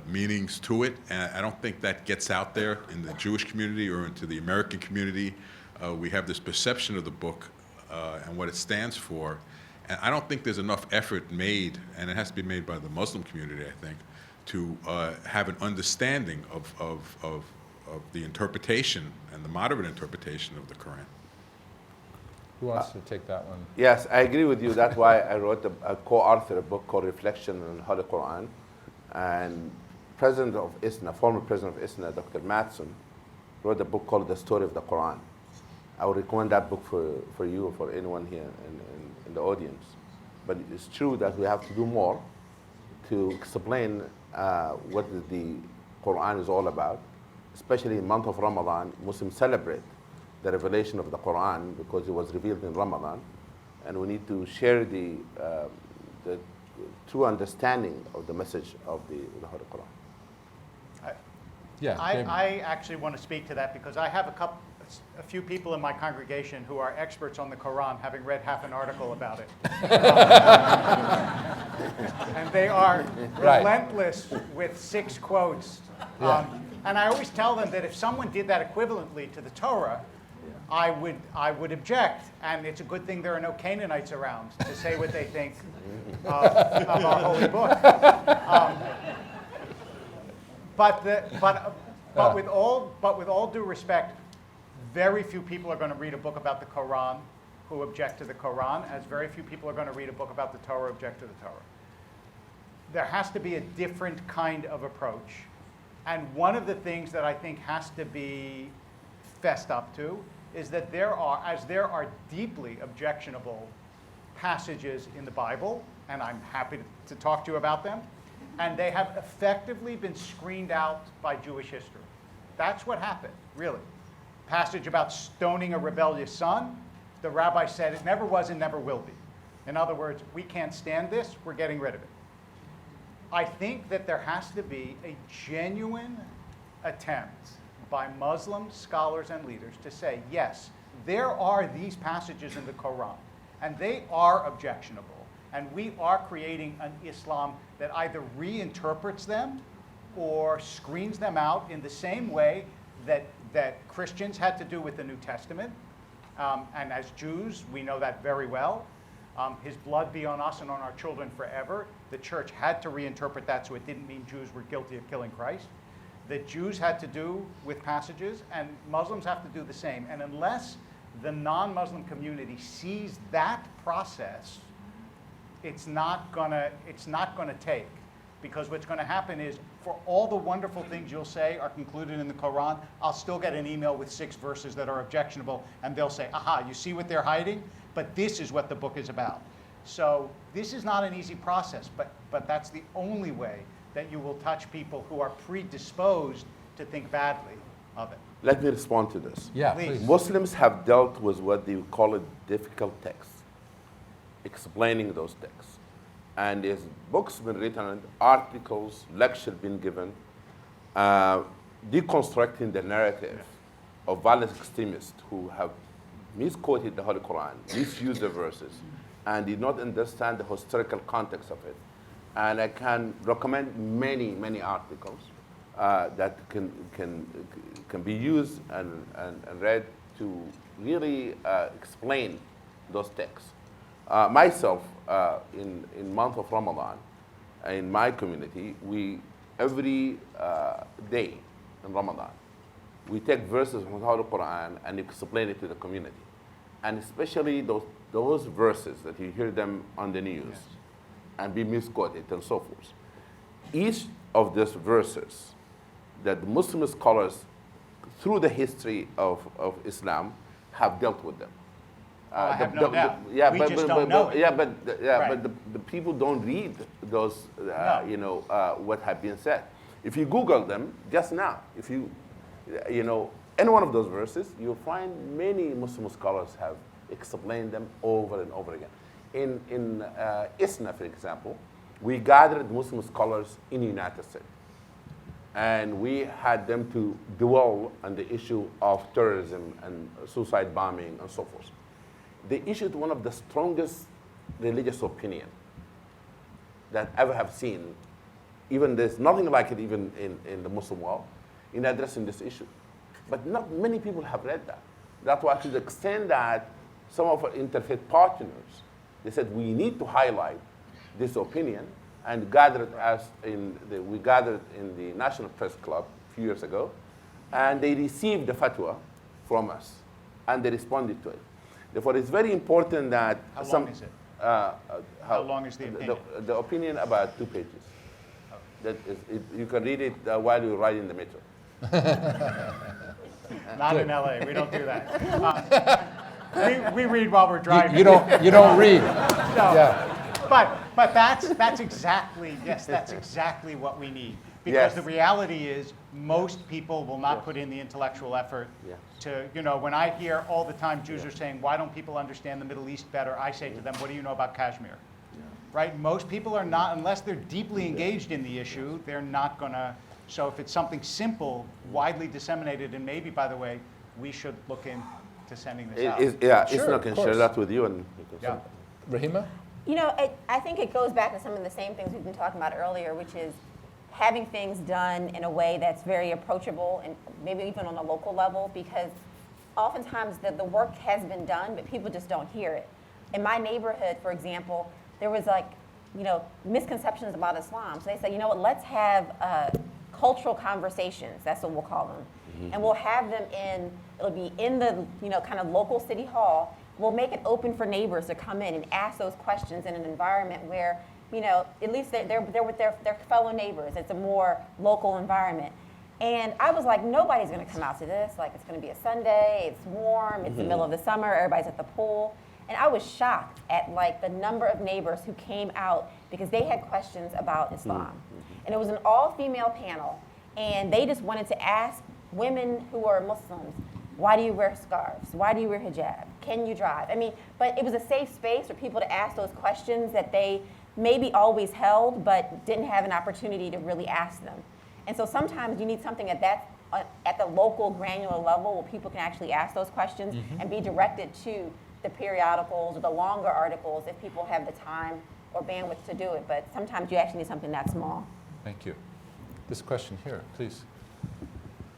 S10: meanings to it, and I don't think that gets out there in the Jewish community or into the American community. We have this perception of the book and what it stands for, and I don't think there's enough effort made, and it has to be made by the Muslim community, I think, to have an understanding of the interpretation and the moderate interpretation of the Quran.
S5: Who wants to take that one?
S3: Yes, I agree with you. That's why I wrote a co-author a book called Reflection on the Holy Quran. And president of ISNA, former president of ISNA, Dr. Matson, wrote a book called The Story of the Quran. I would recommend that book for you or for anyone here in the audience. But it's true that we have to do more to explain what the Quran is all about. Especially in the month of Ramadan, Muslims celebrate the revelation of the Quran because it was revealed in Ramadan. And we need to share the true understanding of the message of the Holy Quran.
S6: I actually want to speak to that because I have a few people in my congregation who are experts on the Quran, having read half an article about it. And they are relentless with 6 quotes. And I always tell them that if someone did that equivalently to the Torah, I would object. And it's a good thing there are no Canaanites around to say what they think of our holy book. But with all due respect, very few people are going to read a book about the Quran who object to the Quran, as very few people are going to read a book about the Torah who object to the Torah. There has to be a different kind of approach. And one of the things that I think has to be fessed up to is that there are deeply objectionable passages in the Bible, and I'm happy to talk to you about them, and they have effectively been screened out by Jewish history. That's what happened, really. Passage about stoning a rebellious son, the rabbi said it never was and never will be. In other words, we can't stand this, we're getting rid of it. I think that there has to be a genuine attempt by Muslim scholars and leaders to say, yes, there are these passages in the Quran, and they are objectionable, and we are creating an Islam that either reinterprets them or screens them out in the same way that Christians had to do with the New Testament. And as Jews, we know that very well. His blood be on us and on our children forever. The church had to reinterpret that so it didn't mean Jews were guilty of killing Christ. The Jews had to do with passages, and Muslims have to do the same. And unless the non-Muslim community sees that process, it's not gonna take. Because what's going to happen is, for all the wonderful things you'll say are concluded in the Quran, I'll still get an email with 6 verses that are objectionable, and they'll say, aha, you see what they're hiding? But this is what the book is about. So this is not an easy process, but that's the only way that you will touch people who are predisposed to think badly of it.
S3: Let me respond to this.
S5: Yeah,
S6: Please.
S5: please.
S3: Muslims have dealt with what they call a difficult text, explaining those texts. And there's books been written, articles, lectures been given, deconstructing the narrative of violent extremists who have misquoted the Holy Quran, misused the verses, and did not understand the historical context of it. And I can recommend many, many articles that can be used and read to really explain those texts. Myself, in month of Ramadan, in my community, we every day in Ramadan, we take verses from the Holy Quran and explain it to the community, and especially those verses that you hear them on the news and be misquoted and so forth. Each of these verses that Muslim scholars, through the history of Islam, have dealt with them.
S6: I have no doubt. We just don't know it.
S3: But the people don't read those, what have been said. If you Google them just now, if you any one of those verses, you'll find many Muslim scholars have explained them over and over again. In ISNA, for example, we gathered Muslim scholars in the United States, and we had them to dwell on the issue of terrorism and suicide bombing and so forth. They issued one of the strongest religious opinion that I ever have seen. Even there's nothing like it even in the Muslim world in addressing this issue. But not many people have read that. That's why, to the extent that some of our interfaith partners, they said we need to highlight this opinion, and we gathered in the National Press Club a few years ago, and they received the fatwa from us, and they responded to it. Therefore, it's very important that
S6: How long is it? How long is the opinion?
S3: The opinion about 2 pages. That is, you can read it while you ride in the metro.
S6: Not in LA. We don't do that. We read while we're driving.
S5: You don't read.
S6: No.
S5: Yeah.
S6: But that's exactly what we need. Because the reality is, most people will not put in the intellectual effort to, when I hear all the time Jews are saying, why don't people understand the Middle East better? I say to them, what do you know about Kashmir? Right? Most people are not, unless they're deeply engaged in the issue, they're not going to. So if it's something simple, widely disseminated, and maybe, by the way, we should look into sending this out.
S3: Isna can share that with you. And
S5: Raheemah?
S4: I think it goes back to some of the same things we've been talking about earlier, which is having things done in a way that's very approachable and maybe even on a local level, because oftentimes the work has been done, but people just don't hear it. In my neighborhood, for example, there was misconceptions about Islam. So they said, let's have cultural conversations, that's what we'll call them. Mm-hmm. And we'll have them it'll be in the, kind of local city hall. We'll make it open for neighbors to come in and ask those questions in an environment where, at least they're with their fellow neighbors. It's a more local environment. And I was like, nobody's going to come out to this. Like, it's going to be a Sunday, it's warm, it's the middle of the summer, everybody's at the pool. And I was shocked at the number of neighbors who came out because they had questions about Islam. Mm-hmm. And it was an all-female panel, and they just wanted to ask women who are Muslims, why do you wear scarves? Why do you wear hijab? Can you drive? But it was a safe space for people to ask those questions that they maybe always held, but didn't have an opportunity to really ask them. And so sometimes you need something at that at the local granular level where people can actually ask those questions and be directed to the periodicals or the longer articles if people have the time or bandwidth to do it. But sometimes you actually need something that small.
S5: Thank you. This question here, please.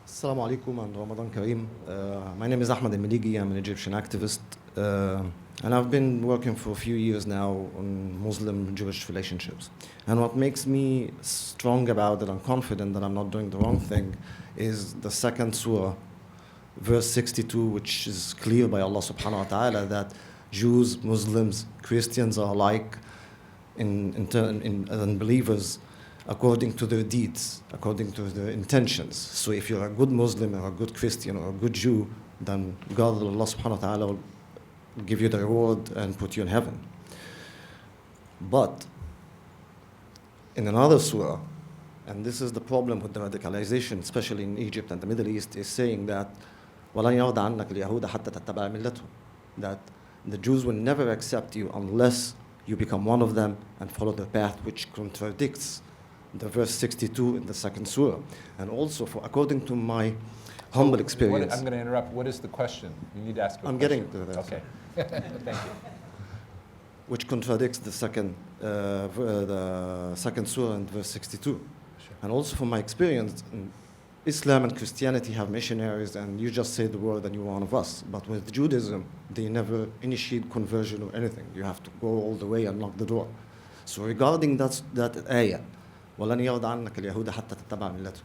S11: Assalamu alaikum and Ramadan Kareem. My name is Ahmed Al-Maligi. I'm an Egyptian activist. And I've been working for a few years now on Muslim-Jewish relationships. And what makes me strong about it and confident that I'm not doing the wrong thing is the second surah, verse 62, which is clear by Allah subhanahu wa ta'ala that Jews, Muslims, Christians are alike in believers according to their deeds, according to their intentions. So if you're a good Muslim or a good Christian or a good Jew, then God, Allah subhanahu wa ta'ala, will give you the reward and put you in heaven. But in another surah, and this is the problem with the radicalization, especially in Egypt and the Middle East, is saying that وَلَنْ يَرْضَ عَنَّكَ الْيَهُودَ حَتَّى تَتَّبَعَ مِلَّتُهُمْ, that the Jews will never accept you unless you become one of them and follow the path, which contradicts the verse 62 in the second surah. And also, according to my humble experience.
S5: I'm going to interrupt. What is the question? You need to ask a question.
S11: I'm getting to that.
S5: Okay. Thank you.
S11: Which contradicts the second surah and verse 62.
S5: Sure.
S11: And also from my experience, Islam and Christianity have missionaries, and you just say the word and you're one of us. But with Judaism, they never initiate conversion or anything. You have to go all the way and knock the door. So regarding that ayah, وَلَنْ يَرْضَ عَنَّكَ الْيَهُودَ حَتَّى تَتَّبَعَ مِلَّتُهُمْ,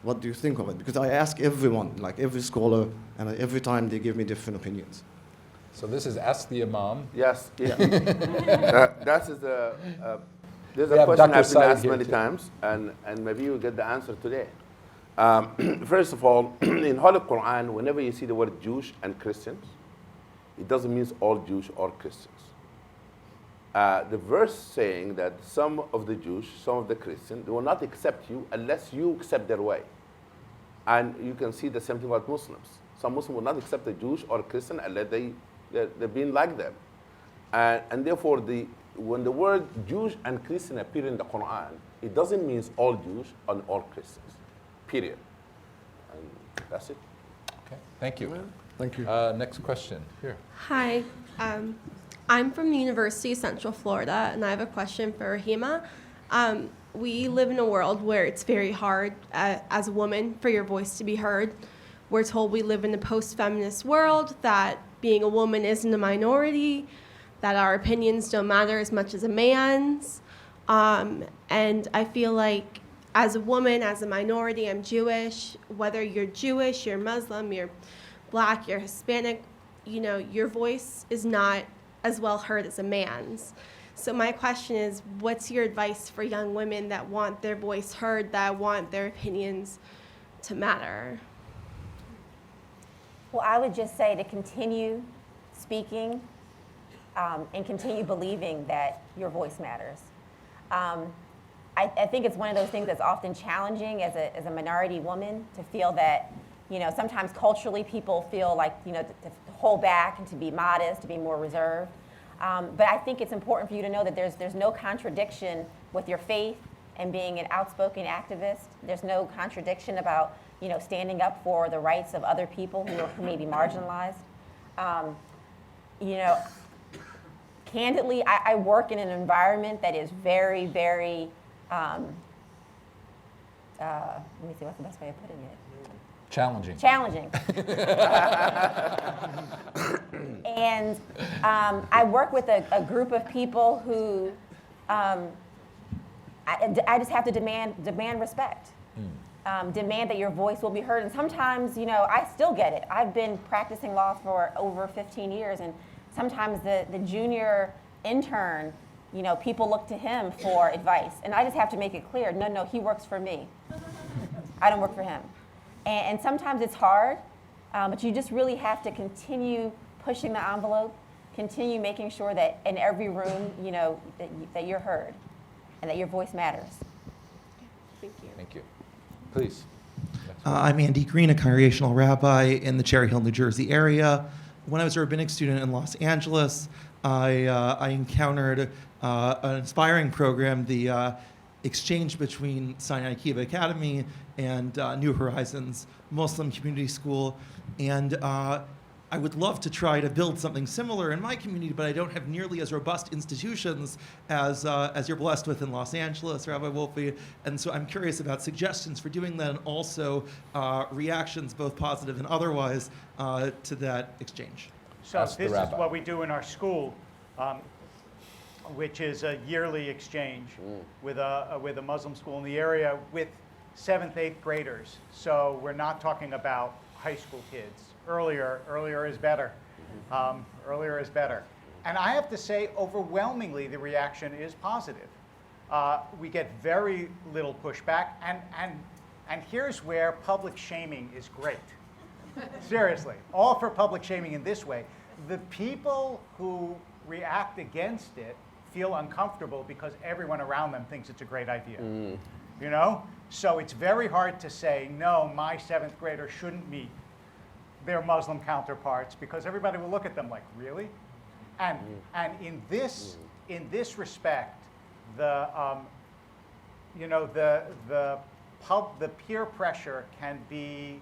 S11: what do you think of it? Because I ask everyone, like every scholar, and every time they give me different opinions.
S5: So this is Ask the Imam.
S3: Yes.
S11: Yeah.
S3: That is there's
S5: We
S3: a
S5: have
S3: question
S5: Dr.
S3: I've been
S5: Said
S3: asked
S5: here
S3: many
S5: too.
S3: times, and maybe you'll get the answer today. First of all, in Holy Quran, whenever you see the word Jewish and Christians, it doesn't mean all Jews or Christians. The verse saying that some of the Jews, some of the Christians, they will not accept you unless you accept their way. And you can see the same thing about Muslims. Some Muslims will not accept a Jewish or a Christian unless they're being like them. And therefore, when the word Jewish and Christian appear in the Quran, it doesn't mean all Jews and all Christians, period. And that's it.
S5: Okay. Thank you.
S11: Thank you.
S5: Next question. Here.
S12: Hi, I'm from the University of Central Florida, and I have a question for Raheemah. We live in a world where it's very hard as a woman for your voice to be heard. We're told we live in a post-feminist world, that being a woman isn't a minority, that our opinions don't matter as much as a man's. And I feel like as a woman, as a minority, I'm Jewish. Whether you're Jewish, you're Muslim, you're Black, you're Hispanic, you know, your voice is not as well heard as a man's. So my question is, what's your advice for young women that want their voice heard, that want their opinions to matter?
S4: Well, I would just say to continue speaking and continue believing that your voice matters. I think it's one of those things that's often challenging as a minority woman to feel that, you know, sometimes culturally people feel like, you know, to hold back and to be modest, to be more reserved. But I think it's important for you to know that there's no contradiction with your faith and being an outspoken activist. There's no contradiction about, you know, standing up for the rights of other people who may be marginalized. You know, candidly, I work in an environment that is very, very, let me see, what's the best way of putting it?
S5: Challenging.
S4: Challenging. And I work with a group of people who I just have to demand respect. Demand that your voice will be heard. And sometimes, you know, I still get it. I've been practicing law for over 15 years, and sometimes the junior intern, you know, people look to him for advice. And I just have to make it clear, no, he works for me. I don't work for him. And sometimes it's hard, but you just really have to continue pushing the envelope, continue making sure that in every room, you know, that you're heard and that your voice matters.
S12: Thank you.
S5: Thank you. Please.
S13: I'm Andy Green, a congregational rabbi in the Cherry Hill, New Jersey area. When I was a rabbinic student in Los Angeles, I encountered an inspiring program, the exchange between Sinai Kiva Academy and New Horizons Muslim Community School. And I would love to try to build something similar in my community, but I don't have nearly as robust institutions as you're blessed with in Los Angeles, Rabbi Wolpe. And so I'm curious about suggestions for doing that, and also reactions, both positive and otherwise, to that exchange.
S6: So
S5: Ask the
S6: this is
S5: rabbi.
S6: what we do in our school, which is a yearly exchange with a Muslim school in the area with 7th, 8th graders. So we're not talking about high school kids. Earlier is better. Earlier is better. And I have to say, overwhelmingly, the reaction is positive. We get very little pushback, and here's where public shaming is great. Seriously, all for public shaming in this way. The people who react against it feel uncomfortable because everyone around them thinks it's a great idea. You know? So it's very hard to say, no, my 7th grader shouldn't meet their Muslim counterparts, because everybody will look at them like, really? And in this respect, the peer pressure can be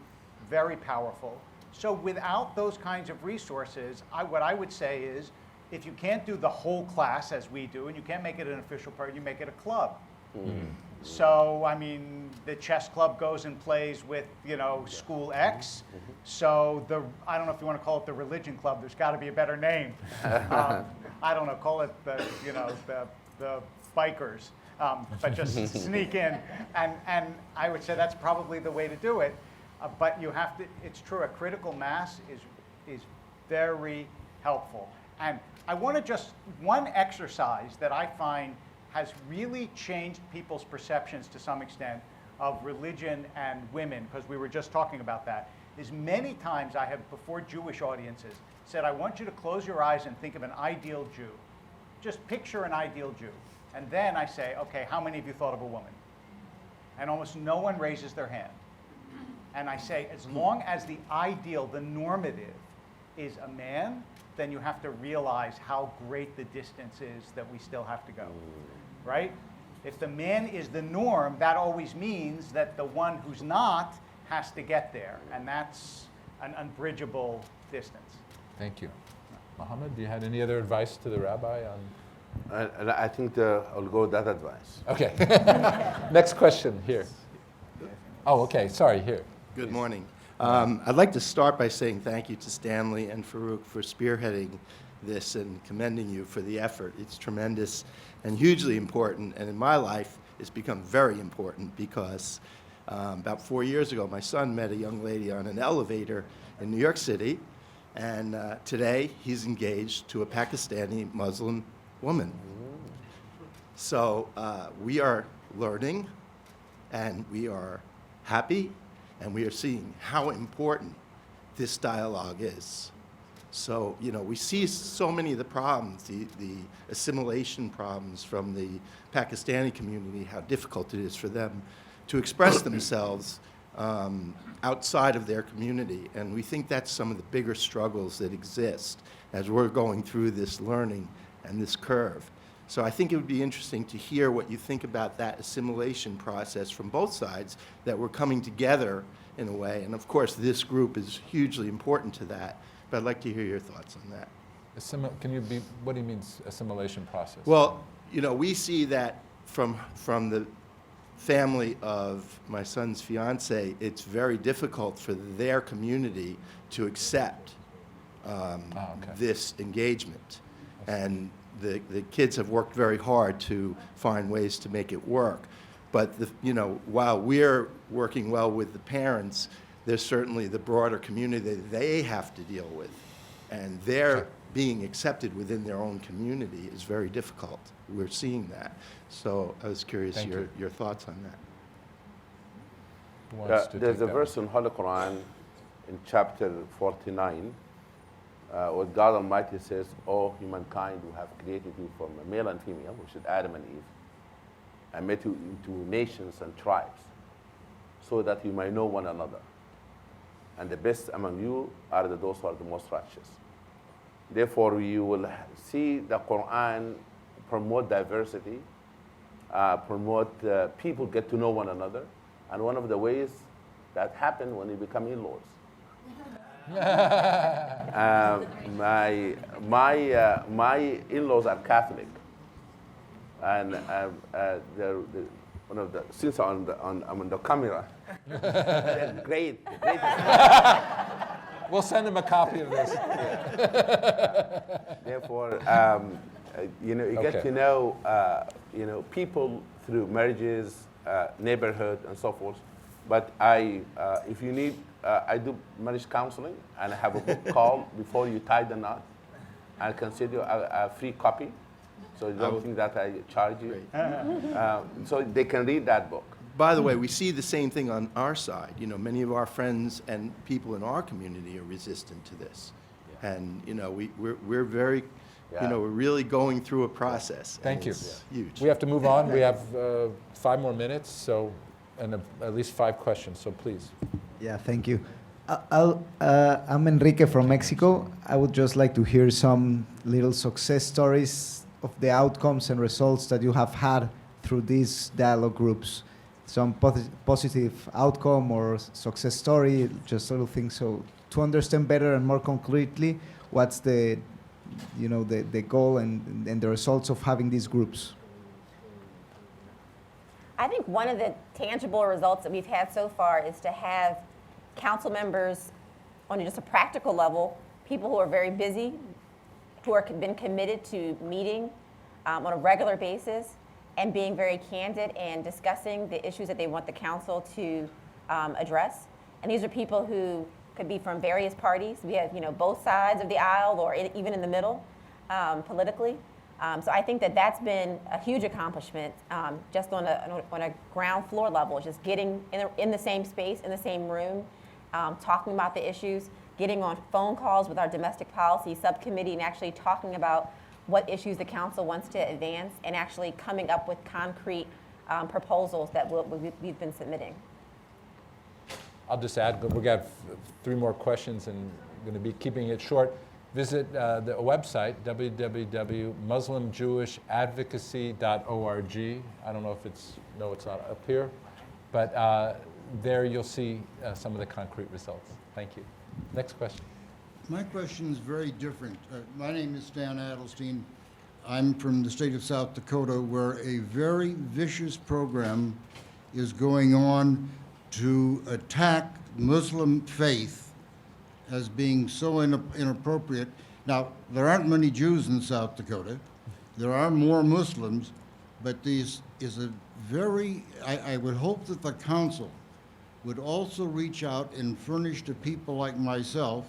S6: very powerful. So without those kinds of resources, what I would say is, if you can't do the whole class as we do, and you can't make it an official part, you make it a club. So, I mean, the chess club goes and plays with, school X. So I don't know if you want to call it the religion club. There's got to be a better name. I don't know, call it the bikers. But just sneak in. And I would say that's probably the way to do it. But you have to, it's true, a critical mass is very helpful. And I want to one exercise that I find has really changed people's perceptions to some extent of religion and women, because we were just talking about that, is many times I have, before Jewish audiences, said, I want you to close your eyes and think of an ideal Jew. Just picture an ideal Jew. And then I say, okay, how many of you thought of a woman? And almost no one raises their hand. And I say, as long as the ideal, the normative, is a man, then you have to realize how great the distance is that we still have to go, right? If the man is the norm, that always means that the one who's not has to get there, and that's an unbridgeable distance.
S5: Thank you. Mohammed, do you have any other advice to the rabbi on?
S3: I think I'll go with that advice.
S5: Okay. Next question here. Oh, okay. Sorry, here.
S14: Good morning. I'd like to start by saying thank you to Stanley and Farouk for spearheading this and commending you for the effort. It's tremendous and hugely important, and in my life, it's become very important because about 4 years ago, my son met a young lady on an elevator in New York City, and today he's engaged to a Pakistani Muslim woman. So we are learning, and we are happy, and we are seeing how important this dialogue is. So, we see so many of the problems, the assimilation problems from the Pakistani community, how difficult it is for them to express themselves outside of their community. And we think that's some of the bigger struggles that exist as we're going through this learning and this curve. So I think it would be interesting to hear what you think about that assimilation process from both sides, that we're coming together in a way. And of course, this group is hugely important to that. But I'd like to hear your thoughts on that.
S5: What do you mean assimilation process?
S14: Well, we see that from the family of my son's fiance, it's very difficult for their community to accept this engagement. And the kids have worked very hard to find ways to make it work. But while we're working well with the parents, there's certainly the broader community that they have to deal with. And their being accepted within their own community is very difficult. We're seeing that. So I was curious your thoughts on that.
S3: There's a verse in Holy Quran in chapter 49 where God Almighty says, "O humankind, who have created you from a male and female," which is Adam and Eve, "and made you into nations and tribes, so that you might know one another. And the best among you are those who are the most righteous." Therefore, you will see the Quran promote diversity promote people get to know one another. And one of the ways that happen when you become in-laws. My in-laws are Catholic, and they're one of the, since I'm on the camera, they're great.
S5: We'll send him a copy of this.
S3: Therefore, you get to know people through marriages, neighborhood, and so forth. But if you need, I do marriage counseling, and I have a book called "Before You Tie the Knot." I consider a free copy, so you don't think that I charge you. So they can read that book.
S14: By the way, we see the same thing on our side. Many of our friends and people in our community are resistant to this, and we're very, we're really going through a process.
S5: Thank you.
S14: It's huge.
S5: We have to move on. We have 5 more minutes, and at least 5 questions. So please.
S15: Yeah, thank you. I'm Enrique from Mexico. I would just like to hear some little success stories of the outcomes and results that you have had through these dialogue groups. Some positive outcome or success story, just little things, so to understand better and more concretely what's the goal and the results of having these groups.
S4: I think one of the tangible results that we've had so far is to have council members on just a practical level, people who are very busy, who are been committed to meeting on a regular basis and being very candid and discussing the issues that they want the council to address. And these are people who could be from various parties. We have both sides of the aisle or even in the middle politically. So I think that that's been a huge accomplishment just on a ground floor level, just getting in the same space, in the same room, talking about the issues, getting on phone calls with our domestic policy subcommittee and actually talking about what issues the council wants to advance and actually coming up with concrete proposals that we've been submitting.
S5: I'll just add, we've got 3 more questions and I'm going to be keeping it short. Visit the website, www.muslimjewishadvocacy.org. I don't know if it's not up here, but there you'll see some of the concrete results. Thank you. Next question.
S16: My question is very different. My name is Stan Adelstein. I'm from the state of South Dakota, where a very vicious program is going on to attack Muslim faith as being so inappropriate. Now, there aren't many Jews in South Dakota. There are more Muslims, but this is a very, I would hope that the council would also reach out and furnish to people like myself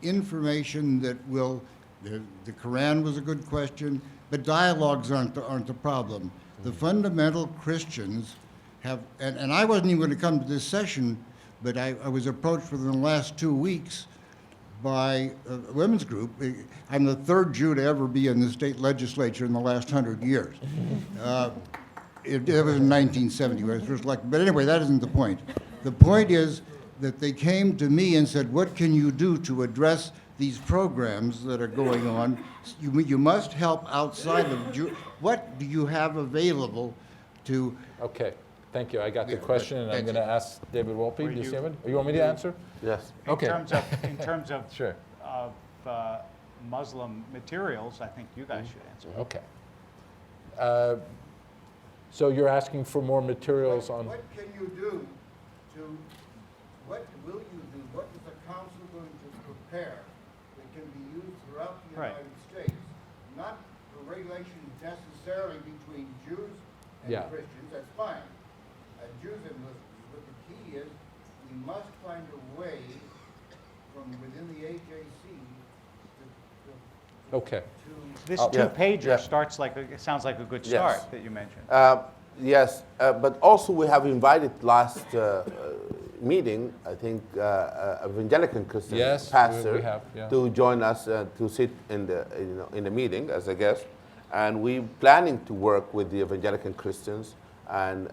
S16: information that will, the Quran was a good question, but dialogues aren't the problem. The fundamental Christians have, and I wasn't even going to come to this session, but I was approached within the last 2 weeks by a women's group. I'm the 3rd Jew to ever be in the state legislature in the last 100 years. It was in 1970 when I was first elected. But anyway, that isn't the point. The point is that they came to me and said, what can you do to address these programs that are going on? You must help outside of Jew. What do you have available to...
S5: Okay. Thank you. I got the question, and I'm going to ask David Wolpe. Do you see him? You want me to answer?
S3: Yes.
S5: Okay.
S6: In terms of
S5: sure.
S6: Muslim materials, I think you guys should answer.
S5: Okay. So you're asking for more materials on...
S16: What can you do to... What will you do? What is the council going to prepare that can be used throughout the United States? Not for regulations necessarily between Jews and Christians, that's fine. Jews and Muslims, but the key is we must find a way from within the AJC
S5: Okay.
S6: This 2-pager sounds like a good start that you mentioned.
S3: Yes, but also we have invited last meeting, I think, evangelical Christian pastor to join us to sit in the meeting as a guest, and we're planning to work with the evangelical Christians and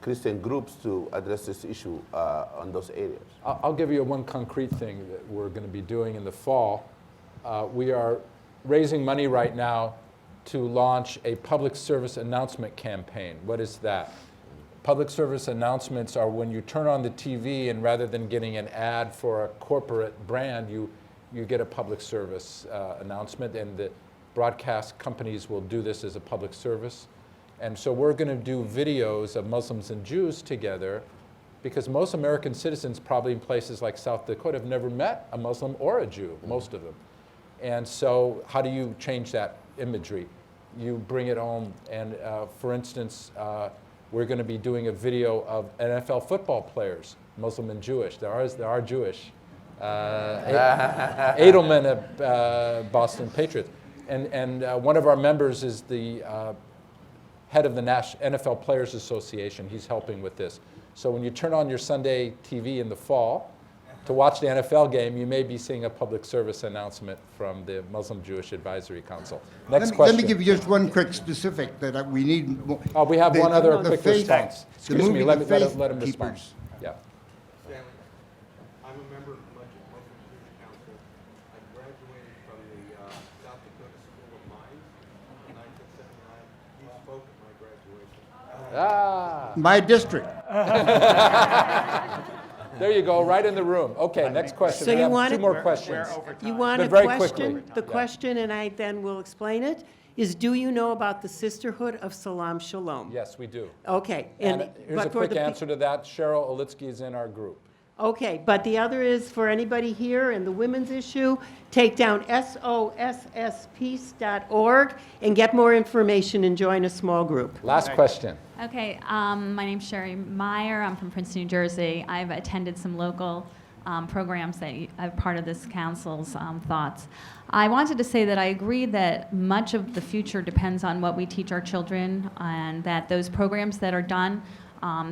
S3: Christian groups to address this issue on those areas.
S5: I'll give you one concrete thing that we're going to be doing in the fall. We are raising money right now to launch a public service announcement campaign. What is that? Public service announcements are when you turn on the TV and rather than getting an ad for a corporate brand, you get a public service announcement, and the broadcast companies will do this as a public service. And so we're going to do videos of Muslims and Jews together, because most American citizens, probably in places like South Dakota, have never met a Muslim or a Jew, most of them. And so how do you change that imagery? You bring it home, and for instance, we're going to be doing a video of NFL football players, Muslim and Jewish. There are Jewish. Edelman of Boston Patriots. And one of our members is the head of the NFL Players Association. He's helping with this. So when you turn on your Sunday TV in the fall to watch the NFL game, you may be seeing a public service announcement from the Muslim Jewish Advisory Council. Next question.
S16: Let me give you just one quick specific that we need.
S5: Oh, we have one other quick response. Excuse me, let him respond.
S16: Keepers.
S5: Yeah.
S17: Stanley, I'm a member of the Muslim Jewish Council. I graduated from the South Dakota School of Mines in 1979. You spoke at my graduation.
S16: My district.
S5: There you go, right in the room. Okay, next question.
S18: So
S5: we
S18: you
S5: have
S18: want
S5: two more questions.
S18: You want
S5: But
S18: a
S5: very
S18: question?
S5: quickly.
S18: The question, and I then will explain it, is do you know about the Sisterhood of Salam Shalom?
S5: Yes, we do.
S18: Okay.
S5: And here's
S18: but
S5: a
S18: for
S5: quick
S18: the pe-
S5: answer to that. Cheryl Olitsky is in our group.
S18: Okay, but the other is for anybody here in the women's issue, take down sosspeace.org and get more information and join a small group.
S5: Last question.
S19: Okay, my name's Sherry Meyer. I'm from Princeton, New Jersey. I've attended some local programs that are part of this council's thoughts. I wanted to say that I agree that much of the future depends on what we teach our children, and that those programs that are done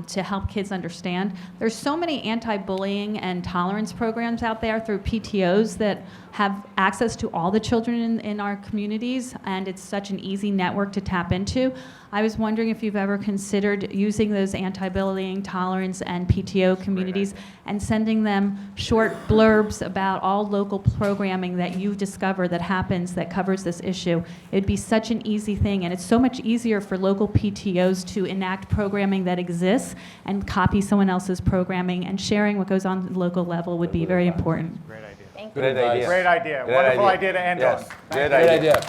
S19: to help kids understand. There's so many anti-bullying and tolerance programs out there through PTOs that have access to all the children in our communities, and it's such an easy network to tap into. I was wondering if you've ever considered using those anti-bullying, tolerance, and PTO communities and sending them short blurbs about all local programming that you discover that happens that covers this issue. It'd be such an easy thing, and it's so much easier for local PTOs to enact programming that exists and copy someone else's programming, and sharing what goes on at the local level would be very important.
S6: Great idea.
S5: Great idea.
S6: Great idea.
S5: Great
S6: Wonderful
S5: idea.
S6: idea to end
S5: Yes.
S6: on.
S5: Great idea.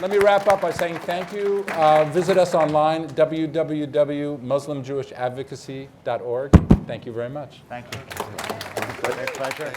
S5: Let me wrap up by saying thank you. Visit us online, www.muslimjewishaadvocacy.org. Thank you very much.
S6: Thank you. Great pleasure.